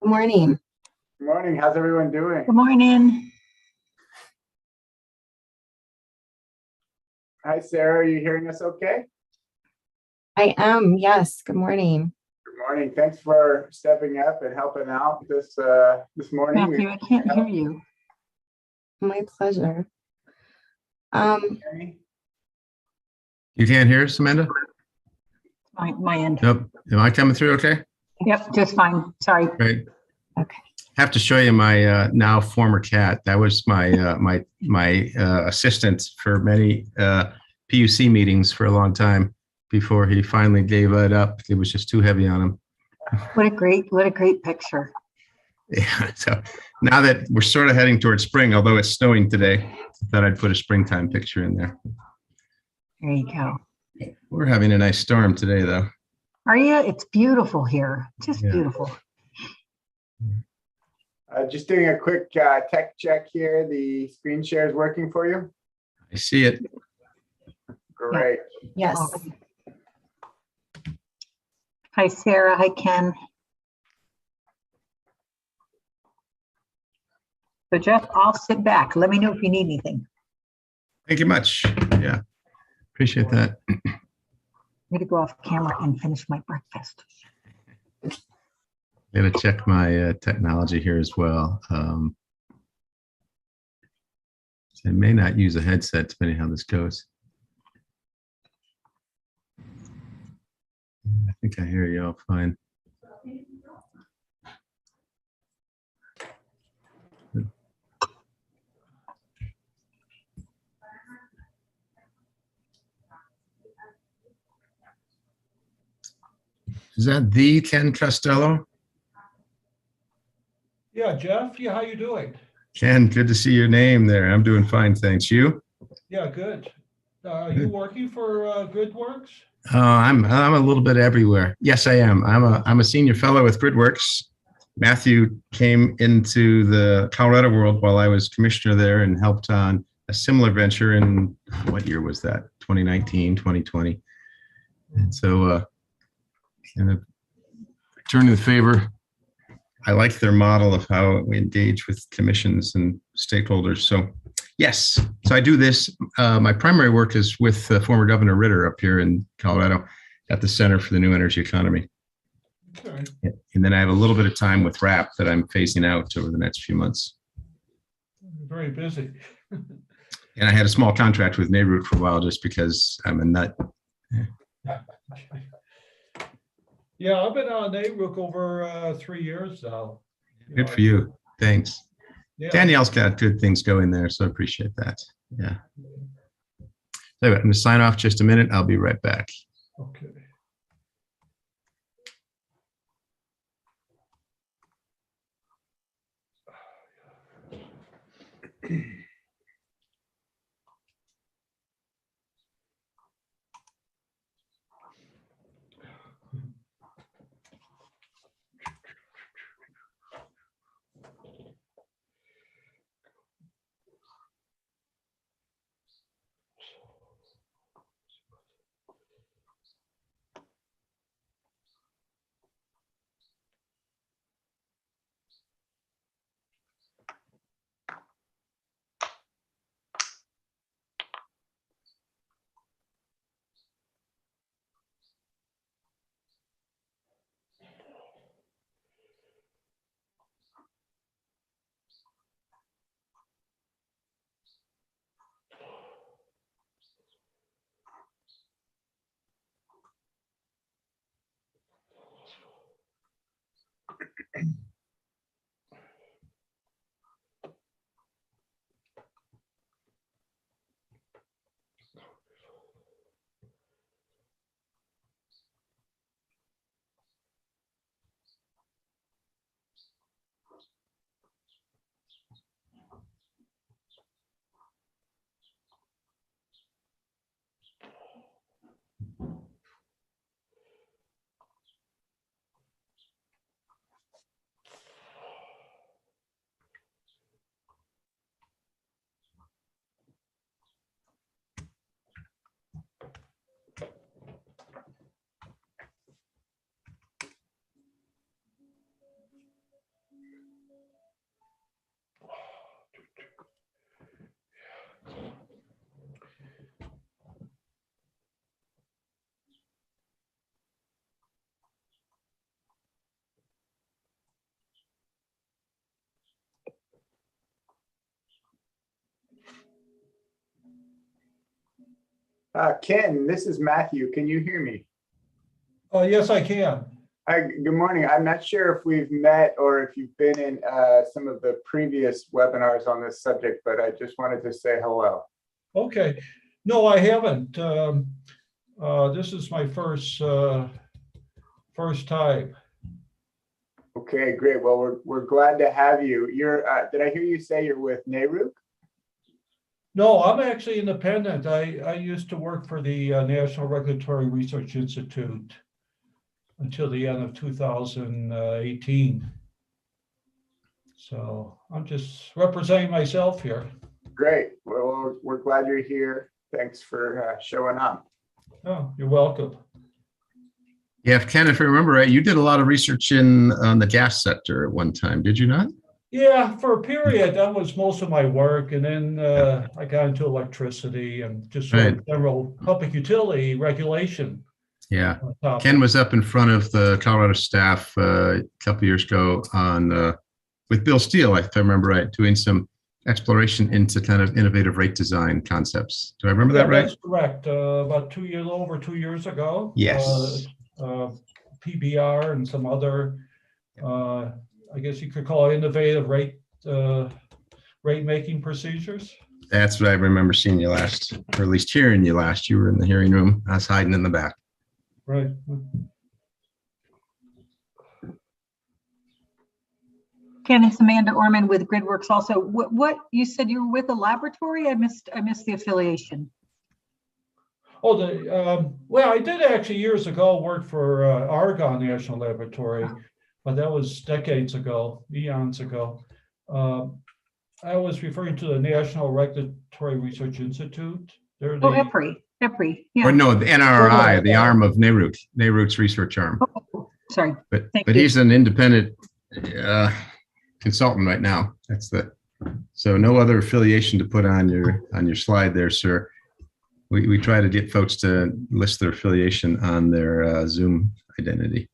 Good morning. Good morning. How's everyone doing? Good morning. Hi, Sarah. Are you hearing us okay? I am, yes. Good morning. Good morning. Thanks for stepping up and helping out this morning. Matthew, I can't hear you. My pleasure. You can't hear us, Amanda? My end. Nope. Am I coming through okay? Yep, just fine. Sorry. Great. Okay. Have to show you my now former cat. That was my my assistant for many PUC meetings for a long time before he finally gave it up. It was just too heavy on him. What a great picture. Yeah. So now that we're sort of heading towards spring, although it's snowing today, I thought I'd put a springtime picture in there. There you go. We're having a nice storm today, though. Are you? It's beautiful here. Just Yeah. beautiful. Just doing a quick tech check here. The screen share is working for you? I see it. Great. Yes. Hi, Sarah. Hi, Ken. So Jeff, I'll sit back. Let me know if you need anything. Thank you much. Yeah. Appreciate that. I'm going to go off camera and finish my breakfast. I'm going to check my technology here as well. I may not use a headset depending on how this goes. I think I hear you all fine. Is that the Ken Costello? Yeah, Jeff. Yeah, how you doing? Ken, good to see your name there. I'm doing fine, thanks. You? Yeah, good. Are you working for GridWorks? I'm a little bit everywhere. Yes, I am. I'm a senior fellow with GridWorks. Matthew came into the Colorado world while I was commissioner there and helped on a similar venture in, what year was that? 2019, 2020. And so in a return of the favor, I like their model of how we engage with commissions and stakeholders. So yes, so I do this. My primary work is with former Governor Ritter up here in Colorado at the Center for the New Energy Economy. Okay. And then I have a little bit of time with RAP that I'm phasing out over the next few months. Very busy. And I had a small contract with Neighborhood for a while just because I'm a nut. Yeah, I've been on Neighborhood over 3 years now. Good for you. Thanks. Yeah. Danielle's got good things going there, so I appreciate that. Yeah. So I'm going to sign off just a minute. I'll be right back. Okay. Ken, this is Matthew. Can you hear me? Yes, I can. Hi, good morning. I'm not sure if we've met or if you've been in some of the previous webinars on this subject, but I just wanted to say hello. Okay. No, I haven't. This is my first time. Okay, great. Well, we're glad to have you. Did I hear you say you're with NARUC? No, I'm actually independent. I used to work for the National Regulatory Research Institute until the end of 2018. So I'm just representing myself here. Great. Well, we're glad you're here. Thanks for showing up. Oh, you're welcome. Yeah, Ken, if I remember right, you did a lot of research on the gas sector at one time, did you not? Yeah, for a period, that was most of my work. And then I got into electricity and just sort of general public utility regulation. Yeah. Ken was up in front of the Colorado staff a couple of years ago with Bill Steele, if I remember right, doing some exploration into kind of innovative rate design concepts. Do I remember that right? That's correct. About over 2 years ago. Yes. PBR and some other, I guess you could call it innovative rate making procedures. That's what I remember seeing you last, or at least hearing you last. You were in the hearing room. I was hiding in the back. Right. Ken, it's Amanda Orman with GridWorks also. What you said you were with a laboratory? I missed the affiliation. Oh, well, I did actually years ago work for Argonne National Laboratory, but that was decades ago, eons ago. I was referring to the National Regulatory Research Institute. They're the, EPRI, yeah. Or no, the NRI, the arm of NARUC, NARUC's research arm. Oh, sorry. But you. He's an independent consultant right now. So no other affiliation to put on your slide there, sir. We try to get folks to list their affiliation on their Zoom identity.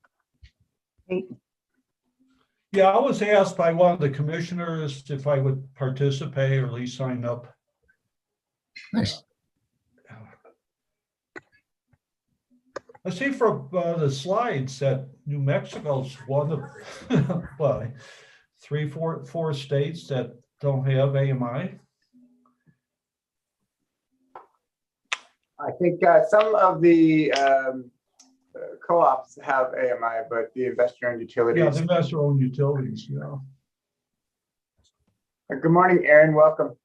Great. yeah, I was asked by one of the commissioners if I would participate or at least sign up. Nice. I see from the slides that New Mexico's one of well, four states that don't have AMI. I think some of the co-ops have AMI, but the investor-owned utilities. Yeah, the investor-owned utilities, yeah. Good morning, Erin. Welcome.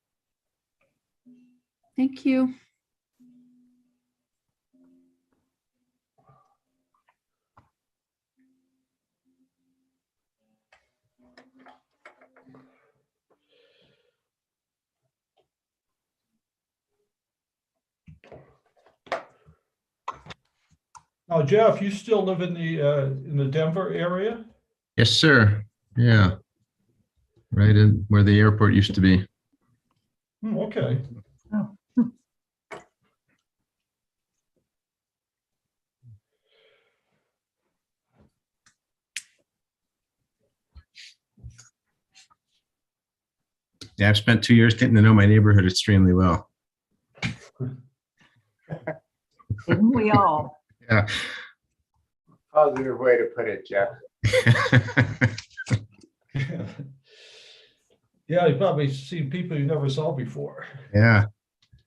Thank you. Now, Jeff, you still live in the Denver area? Yes, sir. Yeah. Right in where the airport used to be. Okay. Oh. Yeah, I've spent 2 years getting to know my neighborhood extremely well. Didn't we all? Yeah. Positive way to put it, Jeff. Yeah, you've probably seen people you never saw before. Yeah.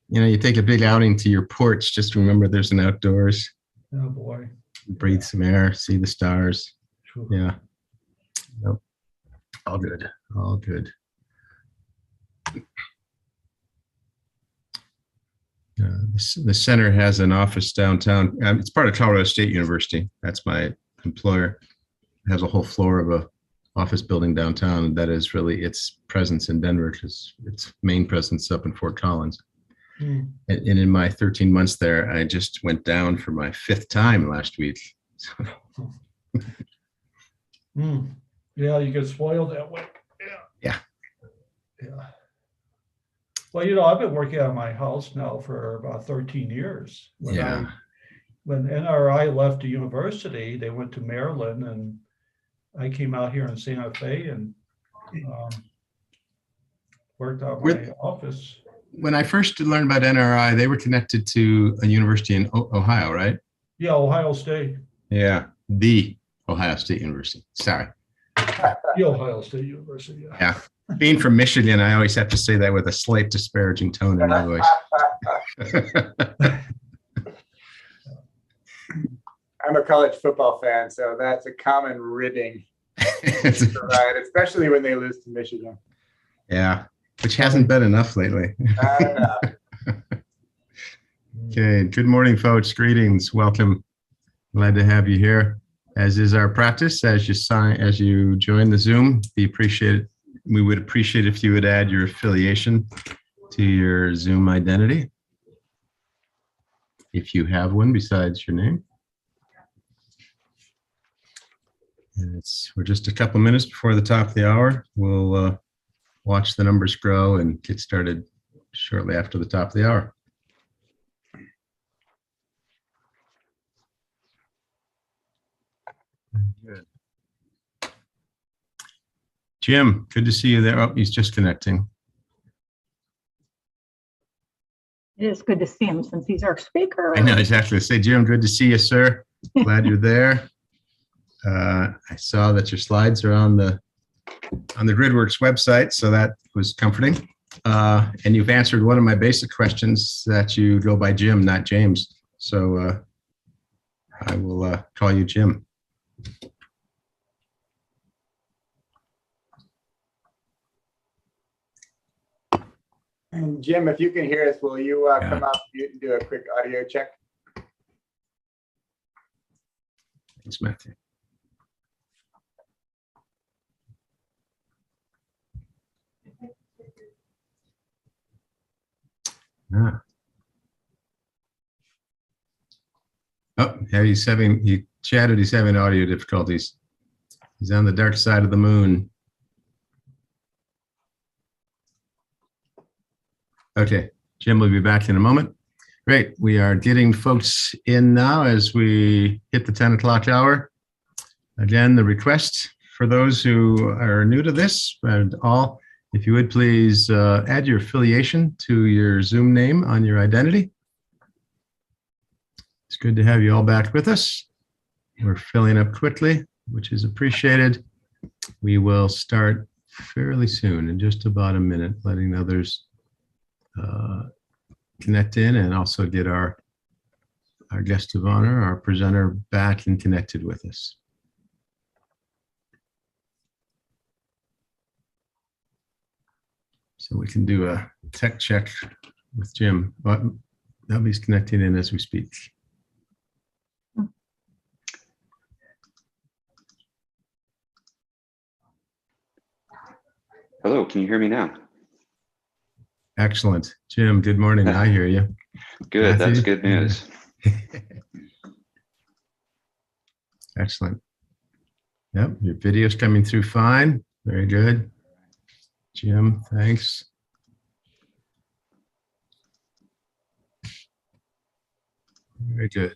You take a big outing to your porch, just remember there's an outdoors, Oh, boy. breathe some air, see the stars. Sure. Yeah. Nope. All good. All good. The center has an office downtown. It's part of Colorado State University. That's my employer. It has a whole floor of a office building downtown, and that is really its presence in Denver, because its main presence up in Fort Collins. Mm. And in my 13 months there, I just went down for my 5th time last week. Mm. Yeah, you get spoiled that way. Yeah. Yeah. Well, I've been working out of my house now for about 13 years. When NRI left the university, they went to Maryland, and I came out here in Santa Fe and worked out my office. when I first learned about NRI, they were connected to a university in Ohio, right? Yeah, Ohio State, Yeah, the Ohio State University. Sorry. the Ohio State University, yeah. Yeah. Being from Michigan, I always have to say that with a slight disparaging tone in my voice. I'm a college football fan, so that's a common ridding to provide, especially when they lose to Michigan. Yeah, which hasn't been enough lately. Okay, good morning, folks. Greetings. Welcome. Glad to have you here. As is our practice, as you join the Zoom, we would appreciate if you would add your affiliation to your Zoom identity, if you have one besides your name. And we're just a couple minutes before the top of the hour. We'll watch the numbers grow and get started shortly after the top of the hour. Good. Jim, good to see you there. Oh, he's just connecting. It is good to see him since he's our speaker. I know exactly. Say, Jim, good to see you, sir. Glad you're there. I saw that your slides are on the GridWorks website, so that was comforting. And you've answered one of my basic questions that you go by Jim, not James. So I will call you Jim. And Jim, if you can hear us, will you come up and do a quick audio check? Thanks, Matthew. Ah. Oh, yeah, he chatted, he's having audio difficulties. He's on the dark side of the moon. Okay, Jim will be back in a moment. Great, we are getting folks in now as we hit the 10 o'clock hour. Again, the request for those who are new to this and all, if you would please add your affiliation to your Zoom name on your identity. It's good to have you all back with us. We're filling up quickly, which is appreciated. We will start fairly soon, in just about a minute, letting others connect in and also get our guest of honor, our presenter, back and connected with us. So we can do a tech check with Jim, but nobody's connecting in as we speak. Hello, can you hear me now? Excellent. Jim, good morning. I hear you. Good, Matthew? that's good news. Excellent. Yep, your video's coming through fine. Very good. Jim, thanks. Very good.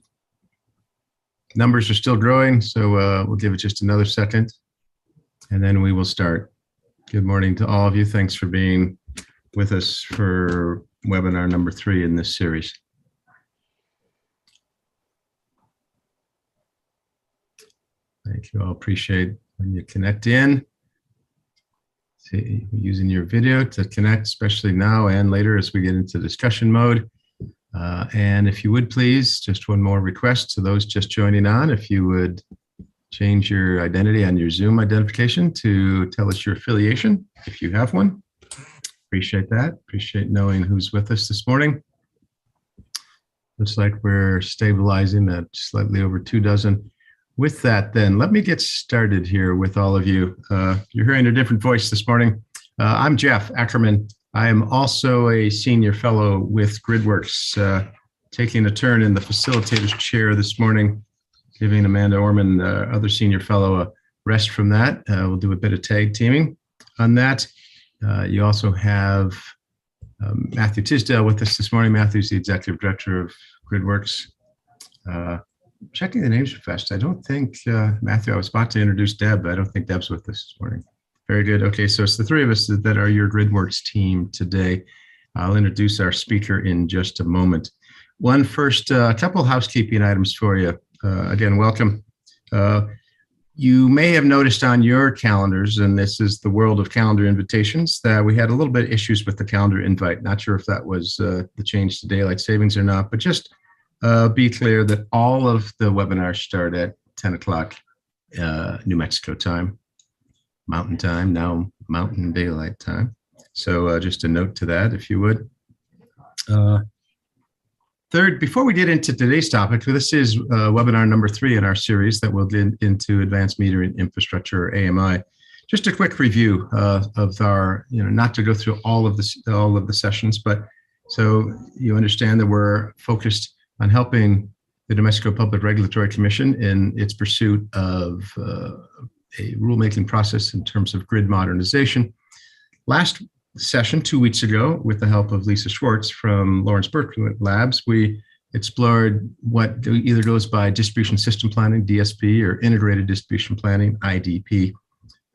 Numbers are still growing, so we'll give it just another second, and then we will start. Good morning to all of you. Thanks for being with us for webinar number 3 in this series. Thank you all. Appreciate when you connect in. See, using your video to connect, especially now and later as we get into discussion mode. And if you would please, just one more request to those just joining on, if you would change your identity on your Zoom identification to tell us your affiliation, if you have one. Appreciate that. Appreciate knowing who's with us this morning. Looks like we're stabilizing at slightly over 24. With that, then, let me get started here with all of you. You're hearing a different voice this morning. I'm Jeff Ackerman. I am also a senior fellow with GridWorks, taking a turn in the facilitator's chair this morning, giving Amanda Orman, other senior fellow, a rest from that. We'll do a bit of tag teaming on that. You also have Matthew Tisdale with us this morning. Matthew's the executive director of GridWorks. Checking the names fast. I don't think, Matthew, I was about to introduce Deb, but I don't think Deb's with us this morning. Very good. Okay, so it's the 3 of us that are your GridWorks team today. I'll introduce our speaker in just a moment. One first, a couple housekeeping items for you. Again, welcome. You may have noticed on your calendars, and this is the world of calendar invitations, that we had a little bit of issues with the calendar invite. Not sure if that was the change to daylight savings or not, but just be clear that all of the webinars start at 10 o'clock New Mexico time, Mountain Time, now Mountain Daylight Time. So just a note to that, if you would. Third, before we get into today's topic, this is webinar number 3 in our series that will get into advanced metering infrastructure, or AMI. Just a quick review of our, not to go through all of the sessions, but so you understand that we're focused on helping the New Mexico Public Regulatory Commission in its pursuit of a rulemaking process in terms of grid modernization. Last session 2 weeks ago, with the help of Lisa Schwartz from Lawrence Berkeley Labs, we explored what either goes by distribution system planning, DSP, or integrated distribution planning, IDP.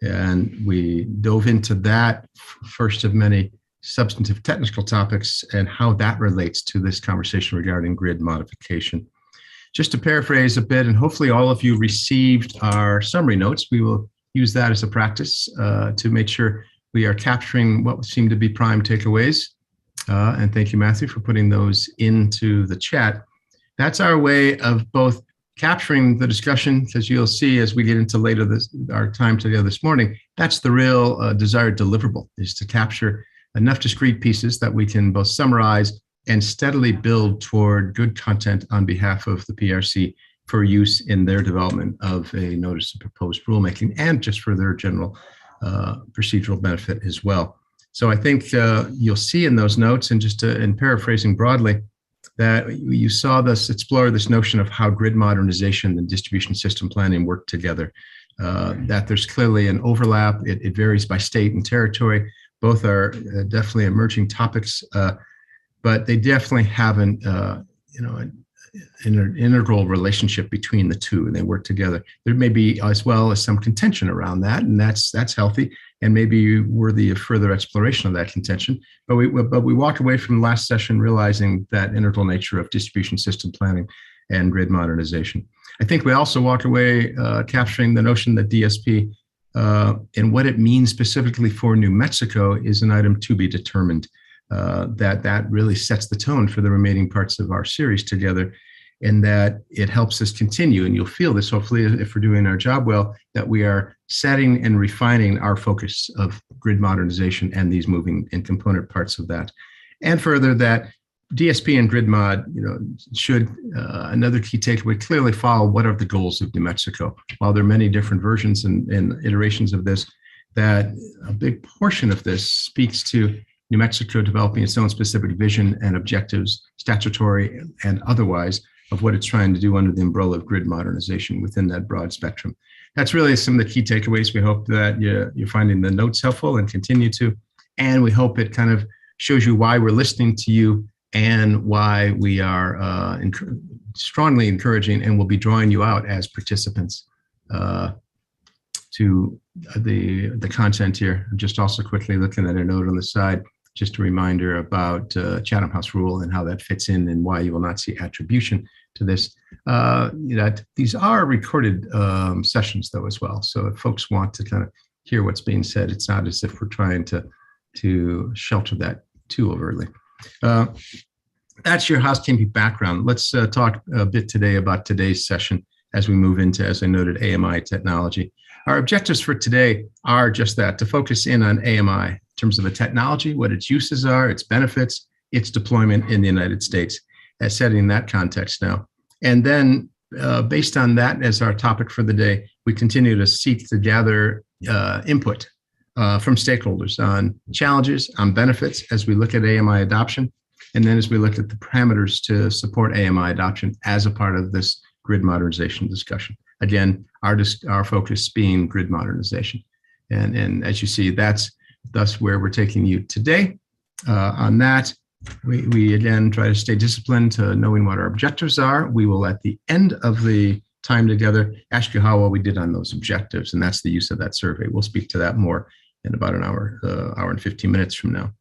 And we dove into that first of many substantive technical topics and how that relates to this conversation regarding grid modification. Just to paraphrase a bit, and hopefully all of you received our summary notes, we will use that as a practice to make sure we are capturing what seem to be prime takeaways. And thank you, Matthew, for putting those into the chat. That's our way of both capturing the discussion, because you'll see as we get into later our time together this morning, that's the real desired deliverable, is to capture enough discrete pieces that we can both summarize and steadily build toward good content on behalf of the PRC for use in their development of a notice of proposed rulemaking and just for their general procedural benefit as well. So I think you'll see in those notes, and just in paraphrasing broadly, that you saw us explore this notion of how grid modernization and distribution system planning work together, that there's clearly an overlap. It varies by state and territory. Both are definitely emerging topics, but they definitely have an integral relationship between the two, and they work together. There may be as well as some contention around that, and that's healthy and maybe worthy of further exploration of that contention. But we walk away from the last session realizing that integral nature of distribution system planning and grid modernization. I think we also walk away capturing the notion that DSP and what it means specifically for New Mexico is an item to be determined. That really sets the tone for the remaining parts of our series together, and that it helps us continue. And you'll feel this, hopefully, if we're doing our job well, that we are setting and refining our focus of grid modernization and these moving and component parts of that. And further, that DSP and grid mod, should, another key takeaway, clearly follow what are the goals of New Mexico. While there are many different versions and iterations of this, that a big portion of this speaks to New Mexico developing its own specific vision and objectives, statutory and otherwise, of what it's trying to do under the umbrella of grid modernization within that broad spectrum. That's really some of the key takeaways. We hope that you're finding the notes helpful and continue to, and we hope it kind of shows you why we're listening to you and why we are strongly encouraging and will be drawing you out as participants to the content here. I'm just also quickly looking at a note on the side, just a reminder about Chatham House rule and how that fits in and why you will not see attribution to this. That these are recorded sessions though as well. So if folks want to kind of hear what's being said, it's not as if we're trying to shelter that too overtly. That's your housekeeping background. Let's talk a bit today about today's session as we move into, as I noted, AMI technology. Our objectives for today are just that, to focus in on AMI in terms of the technology, what its uses are, its benefits, its deployment in the United States, as set in that context now. And then based on that as our topic for the day, we continue to seek to gather input from stakeholders on challenges, on benefits as we look at AMI adoption, and then as we look at the parameters to support AMI adoption as a part of this grid modernization discussion. Again, our focus being grid modernization. And as you see, that's thus where we're taking you today. On that, we again try to stay disciplined to knowing what our objectives are. We will, at the end of the time together, ask you how well we did on those objectives, and that's the use of that survey. We'll speak to that more in about an hour, hour and 15 minutes from now.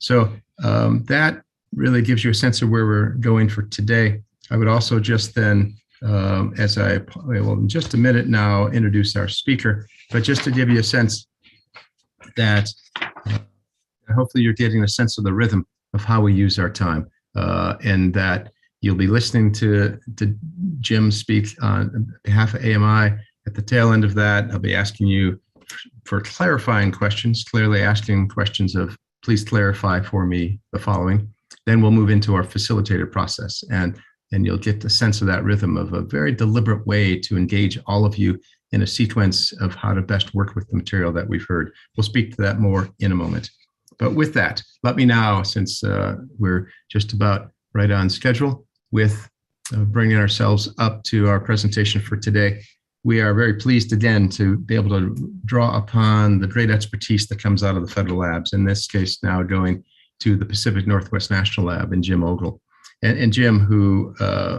So that really gives you a sense of where we're going for today. I would also just then, as I will in just a minute now introduce our speaker, but just to give you a sense that hopefully you're getting a sense of the rhythm of how we use our time, and that you'll be listening to Jim speak on behalf of AMI. At the tail end of that, I'll be asking you for clarifying questions, clearly asking questions of, please clarify for me the following. Then we'll move into our facilitator process, and you'll get the sense of that rhythm of a very deliberate way to engage all of you in a sequence of how to best work with the material that we've heard. We'll speak to that more in a moment. But with that, let me now, since we're just about right on schedule with bringing ourselves up to our presentation for today, we are very pleased again to be able to draw upon the great expertise that comes out of the federal labs, in this case now going to the Pacific Northwest National Lab and Jim Ogle. And Jim, who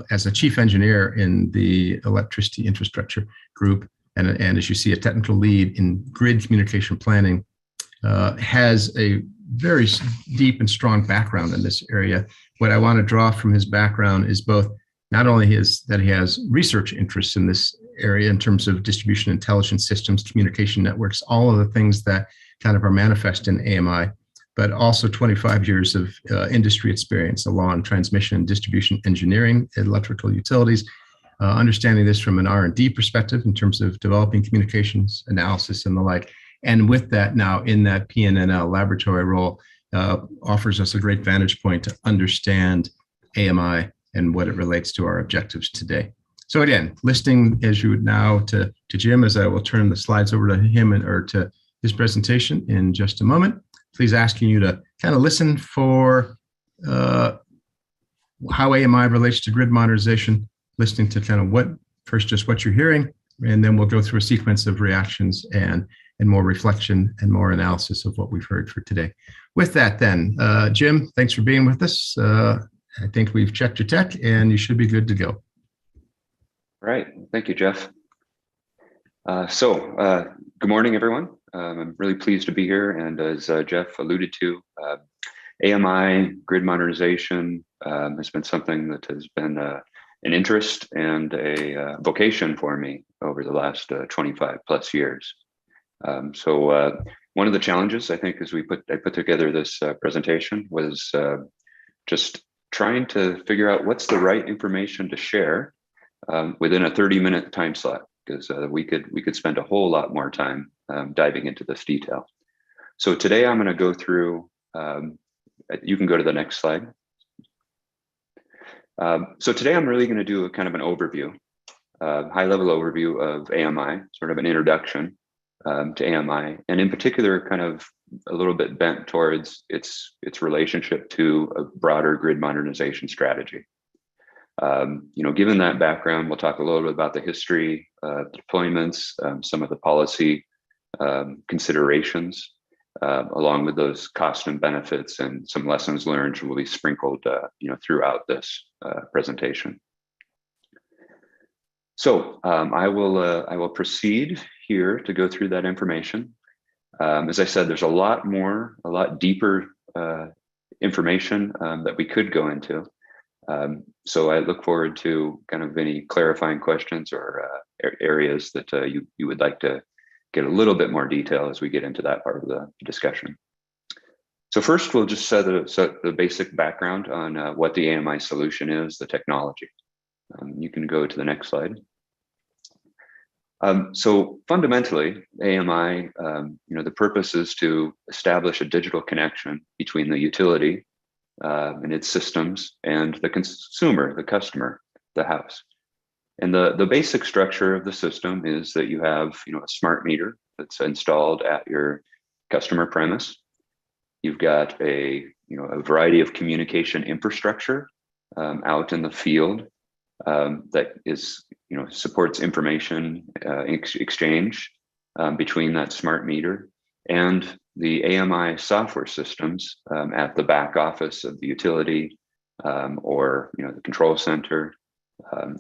as a chief engineer in the electricity infrastructure group, and as you see, a technical lead in grid communication planning, has a very deep and strong background in this area. What I want to draw from his background is both not only that he has research interests in this area in terms of distribution intelligence systems, communication networks, all of the things that kind of are manifest in AMI, but also 25 years of industry experience along transmission and distribution engineering, electrical utilities, understanding this from an R&D perspective in terms of developing communications analysis and the like. And with that, now in that PNNL laboratory role, offers us a great vantage point to understand AMI and what it relates to our objectives today. So again, listening as you would now to Jim, as I will turn the slides over to him or to his presentation in just a moment. Please asking you to kind of listen for how AMI relates to grid modernization, listening to kind of just what you're hearing, and then we'll go through a sequence of reactions and more reflection and more analysis of what we've heard for today. With that then, Jim, thanks for being with us. I think we've checked your tech and you should be good to go. All right, thank you, Jeff. Good morning, everyone. I'm really pleased to be here. And as Jeff alluded to, AMI, grid modernization has been something that has been an interest and a vocation for me over the last 25 plus years. One of the challenges, I think, as I put together this presentation was just trying to figure out what's the right information to share within a 30-minute time slot, because we could spend a whole lot more time diving into this detail. So today I'm going to go through, you can go to the next slide. So today I'm really going to do a kind of an overview, high-level overview of AMI, sort of an introduction to AMI, and in particular, kind of a little bit bent towards its relationship to a broader grid modernization strategy. Given that background, we'll talk a little bit about the history, deployments, some of the policy considerations, along with those cost and benefits, and some lessons learned will be sprinkled, throughout this presentation. So I will proceed here to go through that information. As I said, there's a lot deeper information that we could go into. So I look forward to kind of any clarifying questions or areas that you would like to get a little bit more detail as we get into that part of the discussion. So first, we'll just set the basic background on what the AMI solution is, the technology. You can go to the next slide. So fundamentally, AMI, the purpose is to establish a digital connection between the utility and its systems and the consumer, the customer, the house. And the basic structure of the system is that you have, a smart meter that's installed at your customer premise. You've got a variety of communication infrastructure out in the field that is, supports information exchange between that smart meter and the AMI software systems at the back office of the utility or the control center,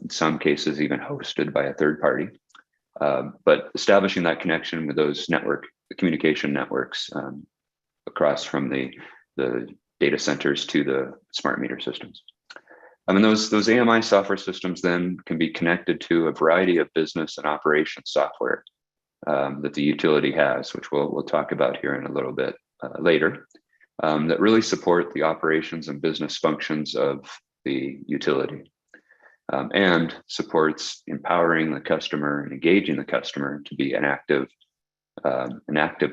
in some cases even hosted by a third party. But establishing that connection with those communication networks across from the the data centers to the smart meter systems. And those AMI software systems then can be connected to a variety of business and operation software that the utility has, which we'll talk about here in a little bit later, that really support the operations and business functions of the utility, and supports empowering the customer and engaging the customer to be an active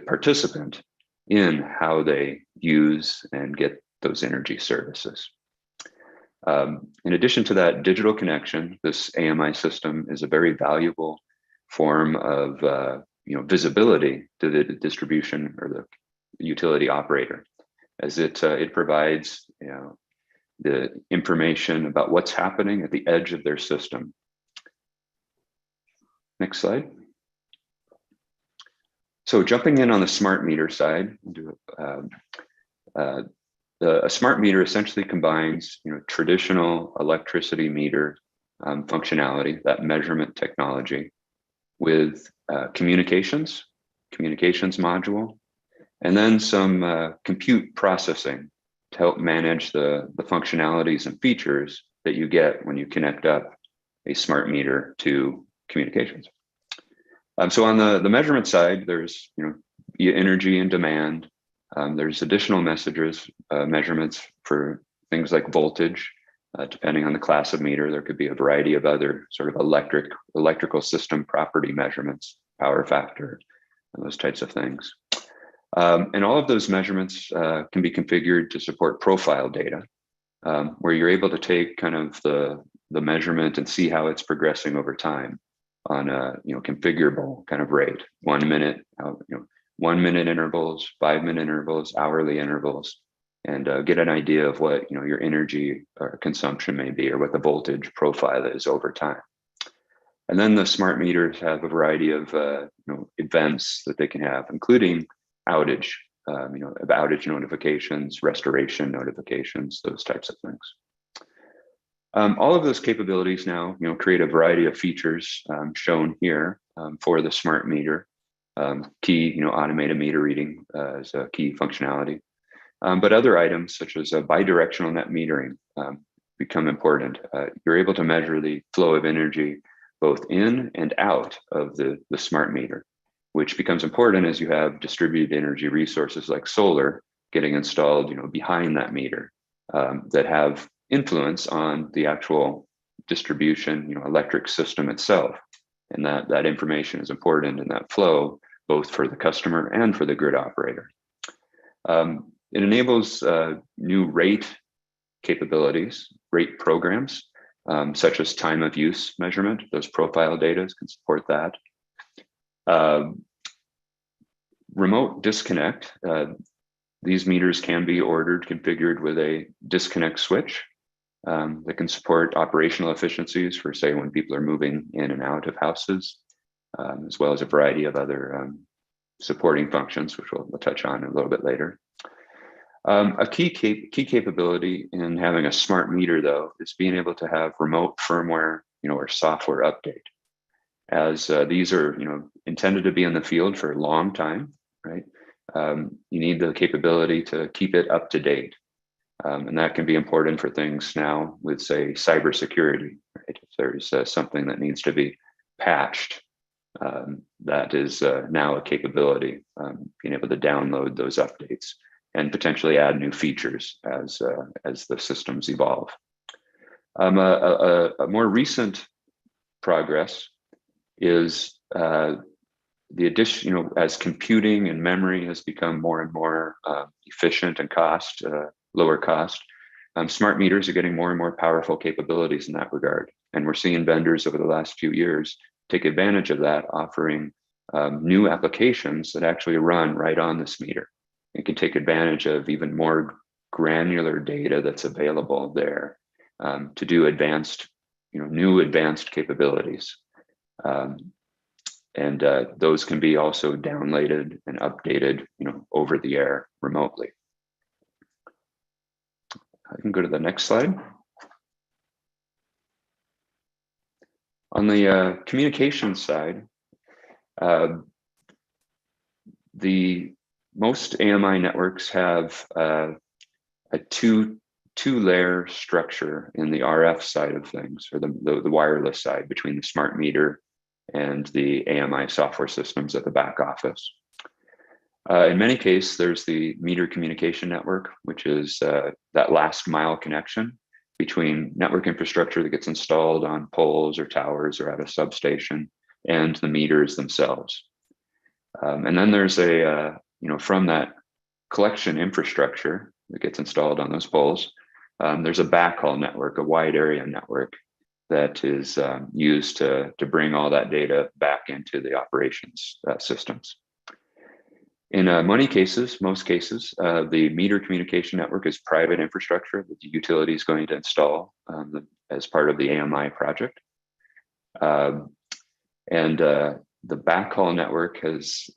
participant in how they use and get those energy services. In addition to that digital connection, this AMI system is a very valuable form of visibility to the distribution or the utility operator, as it provides the information about what's happening at the edge of their system. Next slide. So jumping in on the smart meter side, a smart meter essentially combines traditional electricity meter functionality, that measurement technology, with communications module, and then some compute processing to help manage the functionalities and features that you get when you connect up a smart meter to communications. So on the measurement side, there's energy and demand. There's additional measurements for things like voltage. Depending on the class of meter, there could be a variety of other sort of electrical system property measurements, power factor, and those types of things. And all of those measurements can be configured to support profile data, where you're able to take kind of the measurement and see how it's progressing over time on a configurable kind of rate, 1 minute, 1 minute intervals, 5 minute intervals, hourly intervals, and get an idea of what your energy or consumption may be, or what the voltage profile is over time. And then the smart meters have a variety of events that they can have, including outage, outage notifications, restoration notifications, those types of things. All of those capabilities now create a variety of features shown here for the smart meter. Key automated meter reading is a key functionality. But other items such as bidirectional net metering become important. You're able to measure the flow of energy both in and out of the smart meter, which becomes important as you have distributed energy resources like solar getting installed behind that meter that have influence on the actual distribution electric system itself. And that information is important in that flow, both for the customer and for the grid operator. It enables new rate capabilities, rate programs, such as time of use measurement. Those profile data can support that. Remote disconnect. These meters can be configured with a disconnect switch that can support operational efficiencies for, say, when people are moving in and out of houses, as well as a variety of other supporting functions, which we'll touch on a little bit later. A key capability in having a smart meter, though, is being able to have remote firmware, or software update, as these are, intended to be in the field for a long time, right? You need the capability to keep it up to date, and that can be important for things now with, say, cybersecurity, right? If there's something that needs to be patched, that is now a capability, being able to download those updates and potentially add new features as the systems evolve. A more recent progress is the addition, as computing and memory has become more and more efficient and lower cost, smart meters are getting more and more powerful capabilities in that regard. And we're seeing vendors over the last few years take advantage of that, offering new applications that actually run right on this meter. It can take advantage of even more granular data that's available there to do advanced, new advanced capabilities. And those can be also downloaded and updated, over the air remotely. I can go to the next slide. On the communications side, the most AMI networks have a two-layer structure in the RF side of things, or the wireless side between the smart meter and the AMI software systems at the back office. In many cases, there's the meter communication network, which is that last mile connection between network infrastructure that gets installed on poles or towers or at a substation and the meters themselves. And then there's from that collection infrastructure that gets installed on those poles, there's a backhaul network, a wide area network that is used to bring all that data back into the operations systems. In most cases, the meter communication network is private infrastructure that the utility is going to install as part of the AMI project. The backhaul network is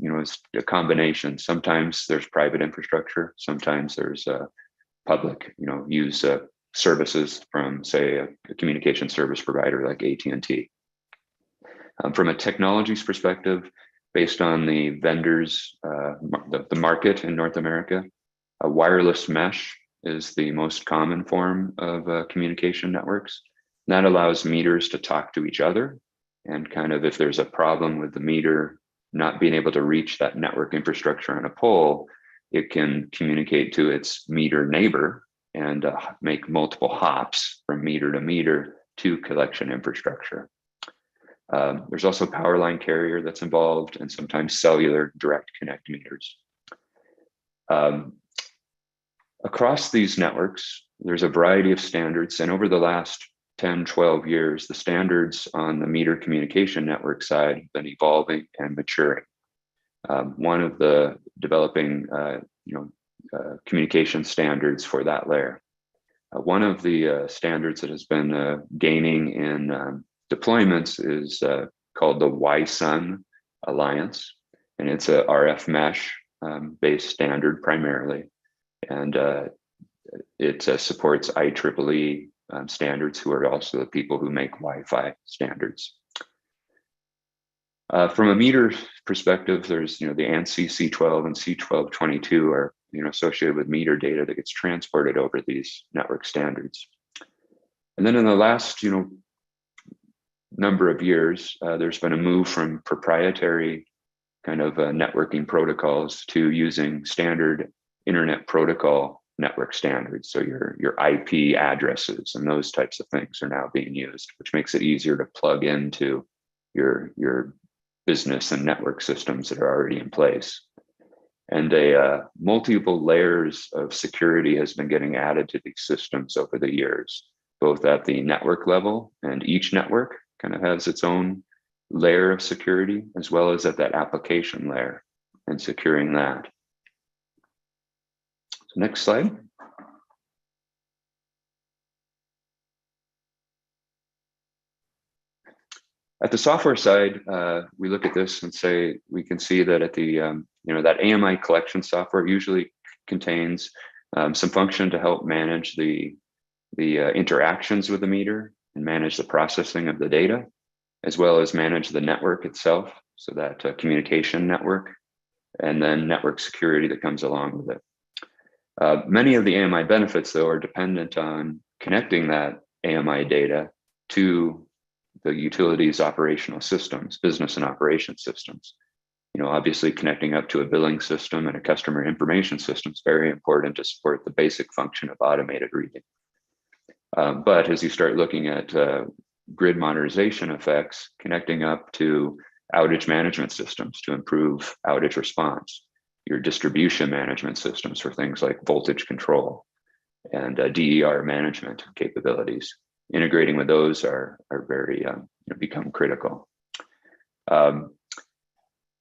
a combination. Sometimes there's private infrastructure, sometimes there's public, use services from, say, a communication service provider like AT&T. From a technologies perspective, based on the vendors, the market in North America, a wireless mesh is the most common form of communication networks. That allows meters to talk to each other, and kind of if there's a problem with the meter not being able to reach that network infrastructure on a pole, it can communicate to its meter neighbor and make multiple hops from meter to meter to collection infrastructure. There's also a power line carrier that's involved, and sometimes cellular direct connect meters. Across these networks, there's a variety of standards, and over the last 10, 12 years, the standards on the meter communication network side have been evolving and maturing. One of the developing communication standards for that layer. One of the standards that has been gaining in deployments is called the Ysun Alliance, and it's a RF mesh based standard primarily, and it supports IEEE standards, who are also the people who make Wi-Fi standards. From a meter perspective, there's the ANSI C12 and C1222 are associated with meter data that gets transported over these network standards. And then in the last number of years, there's been a move from proprietary kind of networking protocols to using standard internet protocol network standards. So your IP addresses and those types of things are now being used, which makes it easier to plug into your business and network systems that are already in place. And multiple layers of security has been getting added to these systems over the years, both at the network level, and each network kind of has its own layer of security, as well as at that application layer and securing that. So next slide. At the software side, we look at this and say, we can see that at the, that AMI collection software usually contains some function to help manage the interactions with the meter and manage the processing of the data, as well as manage the network itself. So that communication network, and then network security that comes along with it. Many of the AMI benefits, though, are dependent on connecting that AMI data to the utility's operational systems, business and operation systems. Obviously connecting up to a billing system and a customer information system is very important to support the basic function of automated reading. But as you start looking at grid modernization effects, connecting up to outage management systems to improve outage response, your distribution management systems for things like voltage control and DER management capabilities, integrating with those are very become critical.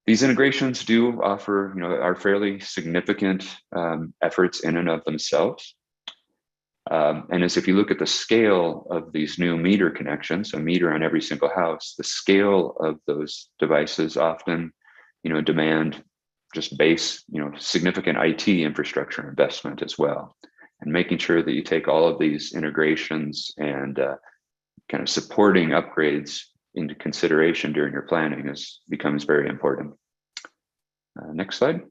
These integrations do offer are fairly significant efforts in and of themselves. And as if you look at the scale of these new meter connections, a meter on every single house, the scale of those devices often demand just base significant IT infrastructure investment as well. And making sure that you take all of these integrations and kind of supporting upgrades into consideration during your planning becomes very important. Next slide.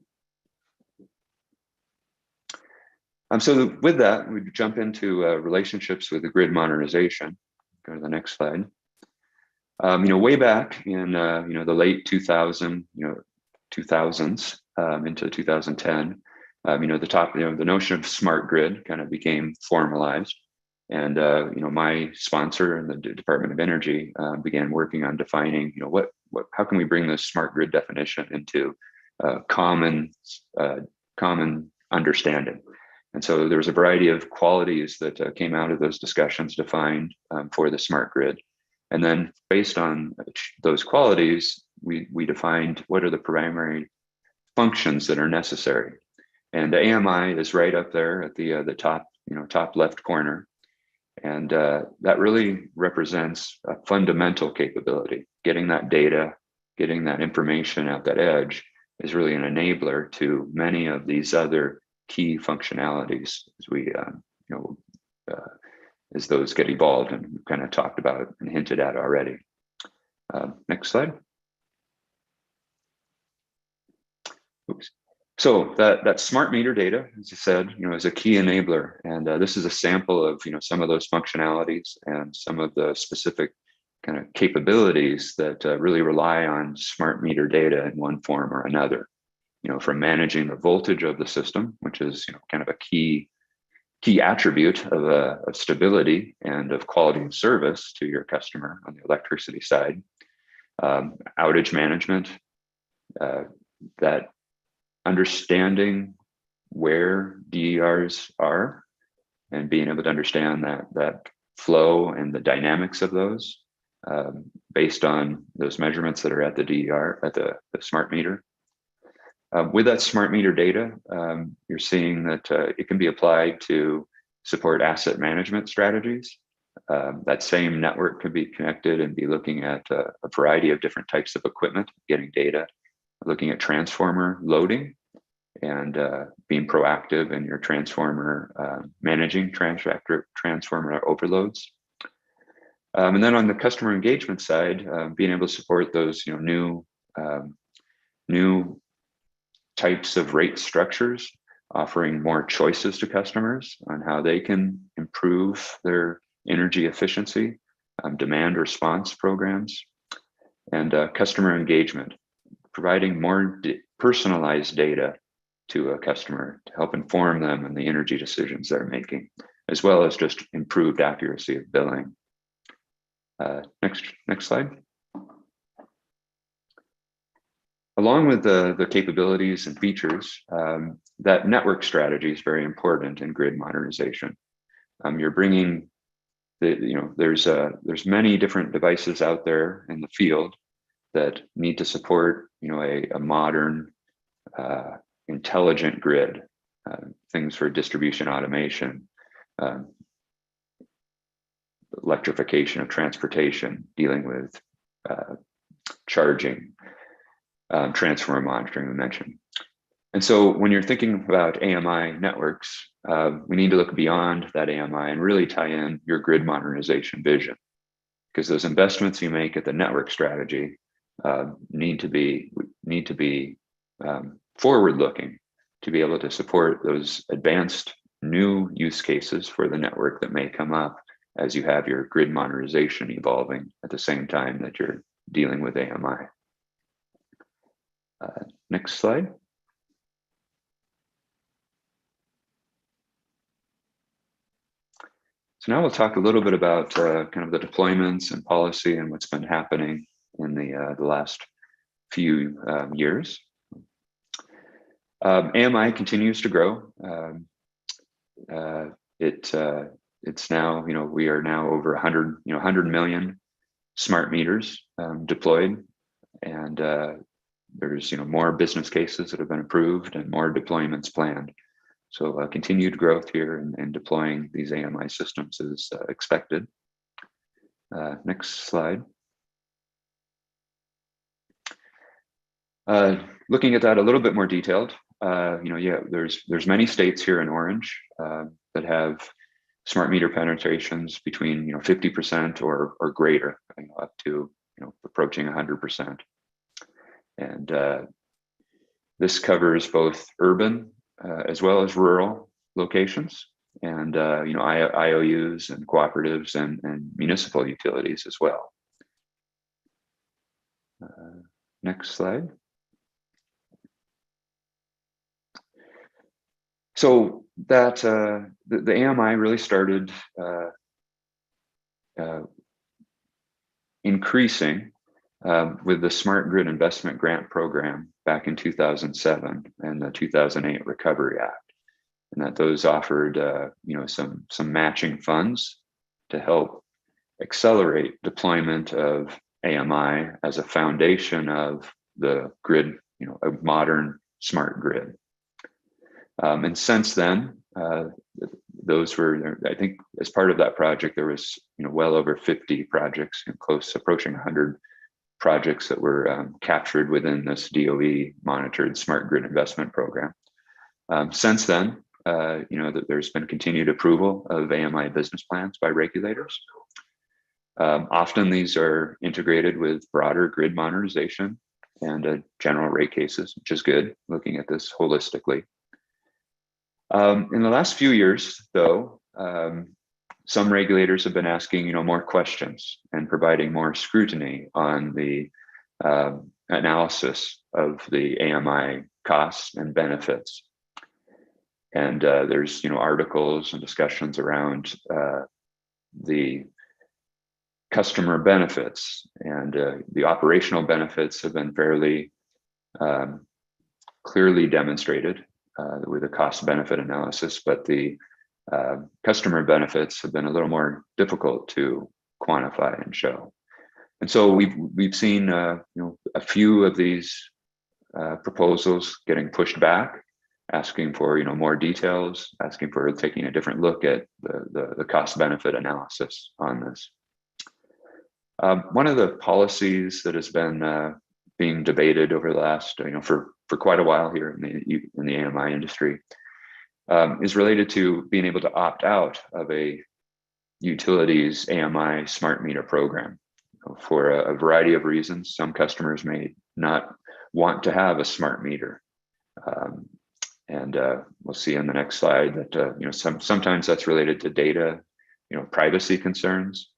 So with that, we jump into relationships with the grid modernization. Go to the next slide. Way back in the late 2000s into 2010, the notion of smart grid kind of became formalized, and my sponsor in the Department of Energy began working on defining how can we bring this smart grid definition into common understanding. And so there was a variety of qualities that came out of those discussions defined for the smart grid. And then based on those qualities, we defined what are the primary functions that are necessary. And the AMI is right up there at the top left corner. And that really represents a fundamental capability. Getting that data, getting that information at that edge is really an enabler to many of these other key functionalities as we as those get evolved and kind of talked about and hinted at already. Next slide. Oops. So that smart meter data, as you said, is a key enabler, and this is a sample of some of those functionalities and some of the specific kind of capabilities that really rely on smart meter data in one form or another. From managing the voltage of the system, which is kind of a key attribute of stability and of quality of service to your customer on the electricity side. Outage management, that understanding where DERs are and being able to understand that flow and the dynamics of those based on those measurements that are at the DER, at the smart meter. With that smart meter data, you're seeing that it can be applied to support asset management strategies. That same network could be connected and be looking at a variety of different types of equipment, getting data, looking at transformer loading, and being proactive in your transformer, managing transformer overloads. And then on the customer engagement side, being able to support those new types of rate structures, offering more choices to customers on how they can improve their energy efficiency, demand response programs, and customer engagement, providing more personalized data to a customer to help inform them on the energy decisions they're making, as well as just improved accuracy of billing. Next slide. Along with the capabilities and features, that network strategy is very important in grid modernization. You're bringing there's many different devices out there in the field that need to support a modern, intelligent grid, things for distribution automation, electrification of transportation, dealing with charging, transformer monitoring we mentioned. And so when you're thinking about AMI networks, we need to look beyond that AMI and really tie in your grid modernization vision, because those investments you make at the network strategy need to be forward-looking to be able to support those advanced new use cases for the network that may come up as you have your grid modernization evolving at the same time that you're dealing with AMI. Next slide. So now we'll talk a little bit about kind of the deployments and policy and what's been happening in the last few years. AMI continues to grow. It's now, we are now over 100 million smart meters deployed, and there's more business cases that have been approved and more deployments planned. So continued growth here and deploying these AMI systems is expected. Next slide. Looking at that a little bit more detailed, there's many states here in orange that have smart meter penetrations between 50% or greater, up to approaching 100%. And this covers both urban as well as rural locations, and IOUs and cooperatives and municipal utilities as well. Next slide. So that the AMI really started increasing with the Smart Grid Investment Grant Program back in 2007 and the 2008 Recovery Act, and that those offered some matching funds to help accelerate deployment of AMI as a foundation of the grid, a modern smart grid. And since then, those were, I think, as part of that project, there was well over 50 projects, close approaching 100 projects that were captured within this DOE monitored smart grid investment program. Since then, that there's been continued approval of AMI business plans by regulators. Often these are integrated with broader grid modernization and general rate cases, which is good, looking at this holistically. In the last few years, though, some regulators have been asking, more questions and providing more scrutiny on the analysis of the AMI costs and benefits. And there's, articles and discussions around the customer benefits, and the operational benefits have been fairly clearly demonstrated with a cost benefit analysis, but the customer benefits have been a little more difficult to quantify and show. And so we've seen a few of these proposals getting pushed back, asking for more details, asking for taking a different look at the cost benefit analysis on this. One of the policies that has been being debated over the last, for quite a while here in the AMI industry, is related to being able to opt out of a utility's AMI smart meter program for a variety of reasons. Some customers may not want to have a smart meter, and we'll see on the next slide that sometimes that's related to data, privacy concerns.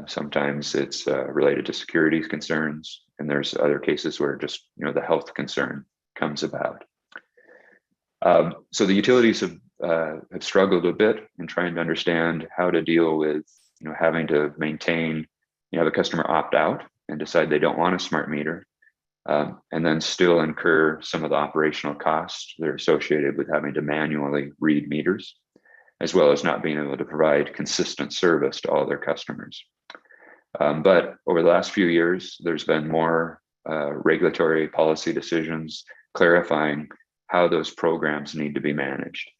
Sometimes it's related to security concerns, and there's other cases where just the health concern comes about. So the utilities have struggled a bit in trying to understand how to deal with having to maintain the customer opt out and decide they don't want a smart meter, and then still incur some of the operational costs that are associated with having to manually read meters, as well as not being able to provide consistent service to all their customers. But over the last few years, there's been more regulatory policy decisions clarifying how those programs need to be managed,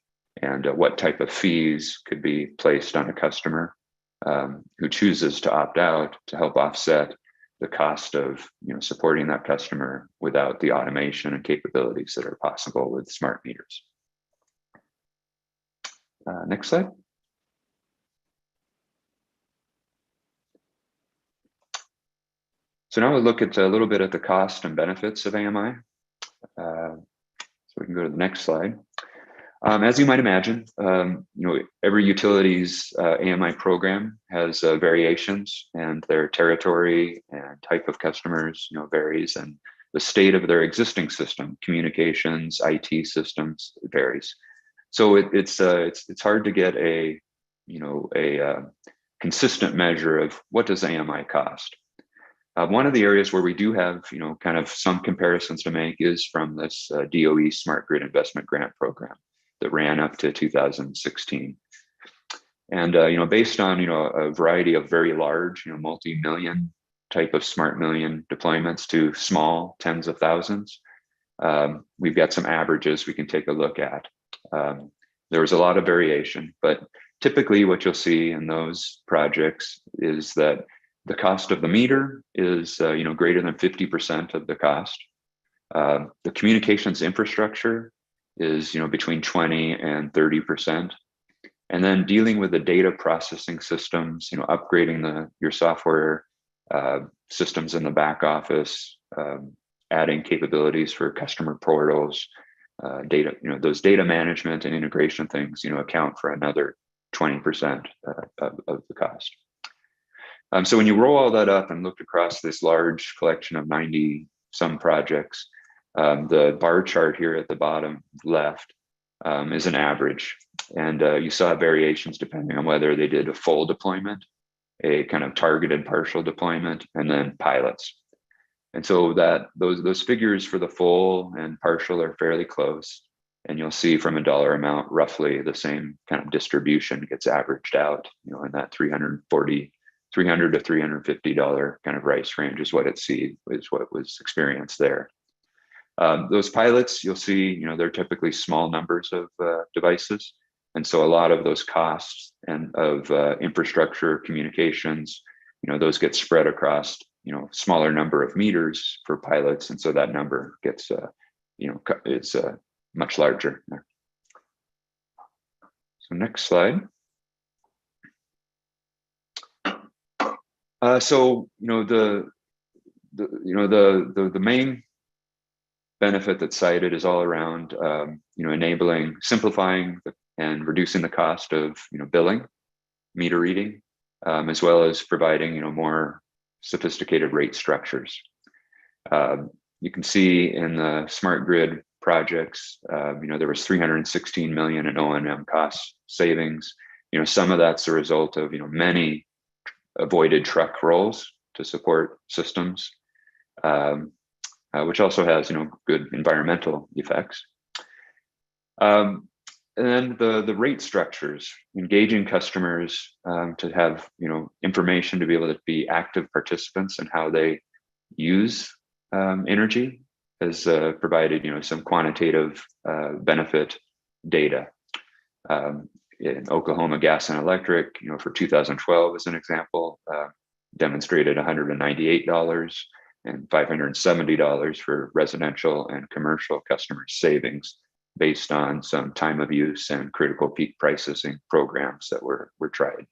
and what type of fees could be placed on a customer who chooses to opt out to help offset the cost of supporting that customer without the automation and capabilities that are possible with smart meters. Next slide. So now we'll look at a little bit at the cost and benefits of AMI. So we can go to the next slide. As you might imagine, every utility's AMI program has variations, and their territory and type of customers varies, and the state of their existing system, communications, IT systems varies. So it's hard to get a consistent measure of what does AMI cost. One of the areas where we do have kind of some comparisons to make is from this DOE Smart Grid Investment Grant Program that ran up to 2016, and based on a variety of very large multi-million type of smart million deployments to small tens of thousands, we've got some averages we can take a look at. There was a lot of variation, but typically what you'll see in those projects is that the cost of the meter is greater than 50% of the cost. The communications infrastructure is between 20 and 30%. And then dealing with the data processing systems, upgrading your software systems in the back office, adding capabilities for customer portals, data, those data management and integration things, account for another 20% of the cost. So when you roll all that up and look across this large collection of 90 some projects, the bar chart here at the bottom left is an average. And you saw variations depending on whether they did a full deployment, a kind of targeted partial deployment, and then pilots. And so that those figures for the full and partial are fairly close. And you'll see from a dollar amount, roughly the same kind of distribution gets averaged out, in that $300 to $350 kind of rice range is what was experienced there. Those pilots, you'll see, they're typically small numbers of devices. And so a lot of those costs and of infrastructure communications, those get spread across, smaller number of meters for pilots. And so that number gets, is much larger. So next slide. So, the main benefit that's cited is all around, enabling, simplifying and reducing the cost of, billing, meter reading, as well as providing, more sophisticated rate structures. You can see in the smart grid projects, there was 316 million in O&M cost savings. Some of that's a result of, many avoided truck rolls to support systems, which also has, good environmental effects. And then the rate structures, engaging customers to have, information to be able to be active participants in how they use energy has provided, some quantitative benefit data. In Oklahoma Gas and Electric, for 2012 as an example, demonstrated $198 and $570 for residential and commercial customer savings based on some time of use and critical peak pricing programs that were tried.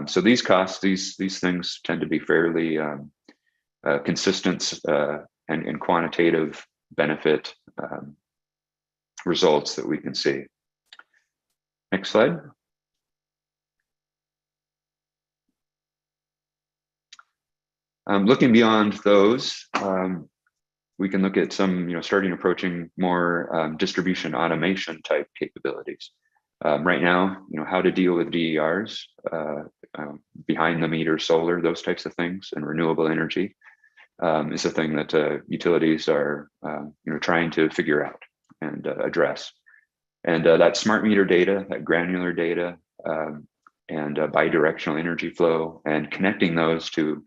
So these costs, these things tend to be fairly consistent and quantitative benefit results that we can see. Next slide. Looking beyond those, we can look at some, starting approaching more distribution automation type capabilities. Right now, how to deal with DERs, behind the meter solar, those types of things, and renewable energy is a thing that utilities are, trying to figure out and address. And that smart meter data, that granular data, and bidirectional energy flow, and connecting those to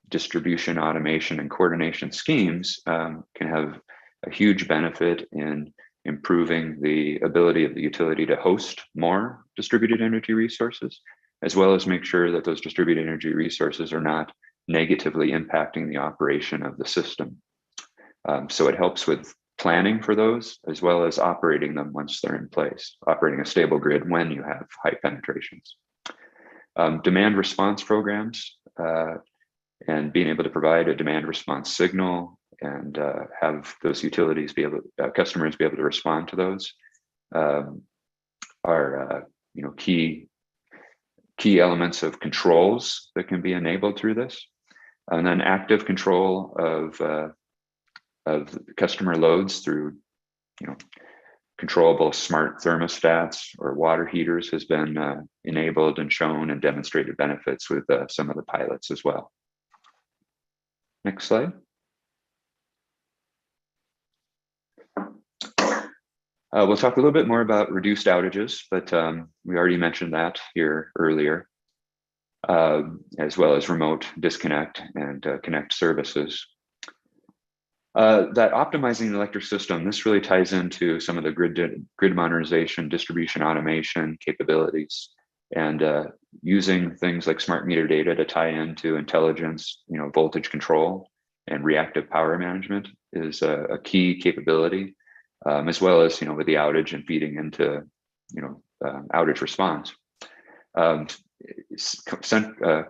distribution automation and coordination schemes can have a huge benefit in improving the ability of the utility to host more distributed energy resources, as well as make sure that those distributed energy resources are not negatively impacting the operation of the system. So it helps with planning for those, as well as operating them once they're in place, operating a stable grid when you have high penetrations. Demand response programs, and being able to provide a demand response signal and have those utilities be able, customers be able to respond to those are key elements of controls that can be enabled through this. And then active control of customer loads through controllable smart thermostats or water heaters has been enabled and shown and demonstrated benefits with some of the pilots as well. Next slide. We'll talk a little bit more about reduced outages, but we already mentioned that here earlier, as well as remote disconnect and connect services. That optimizing the electric system, this really ties into some of the grid modernization, distribution automation capabilities, and using things like smart meter data to tie into intelligence, voltage control and reactive power management is a key capability, as well as, with the outage and feeding into, outage response.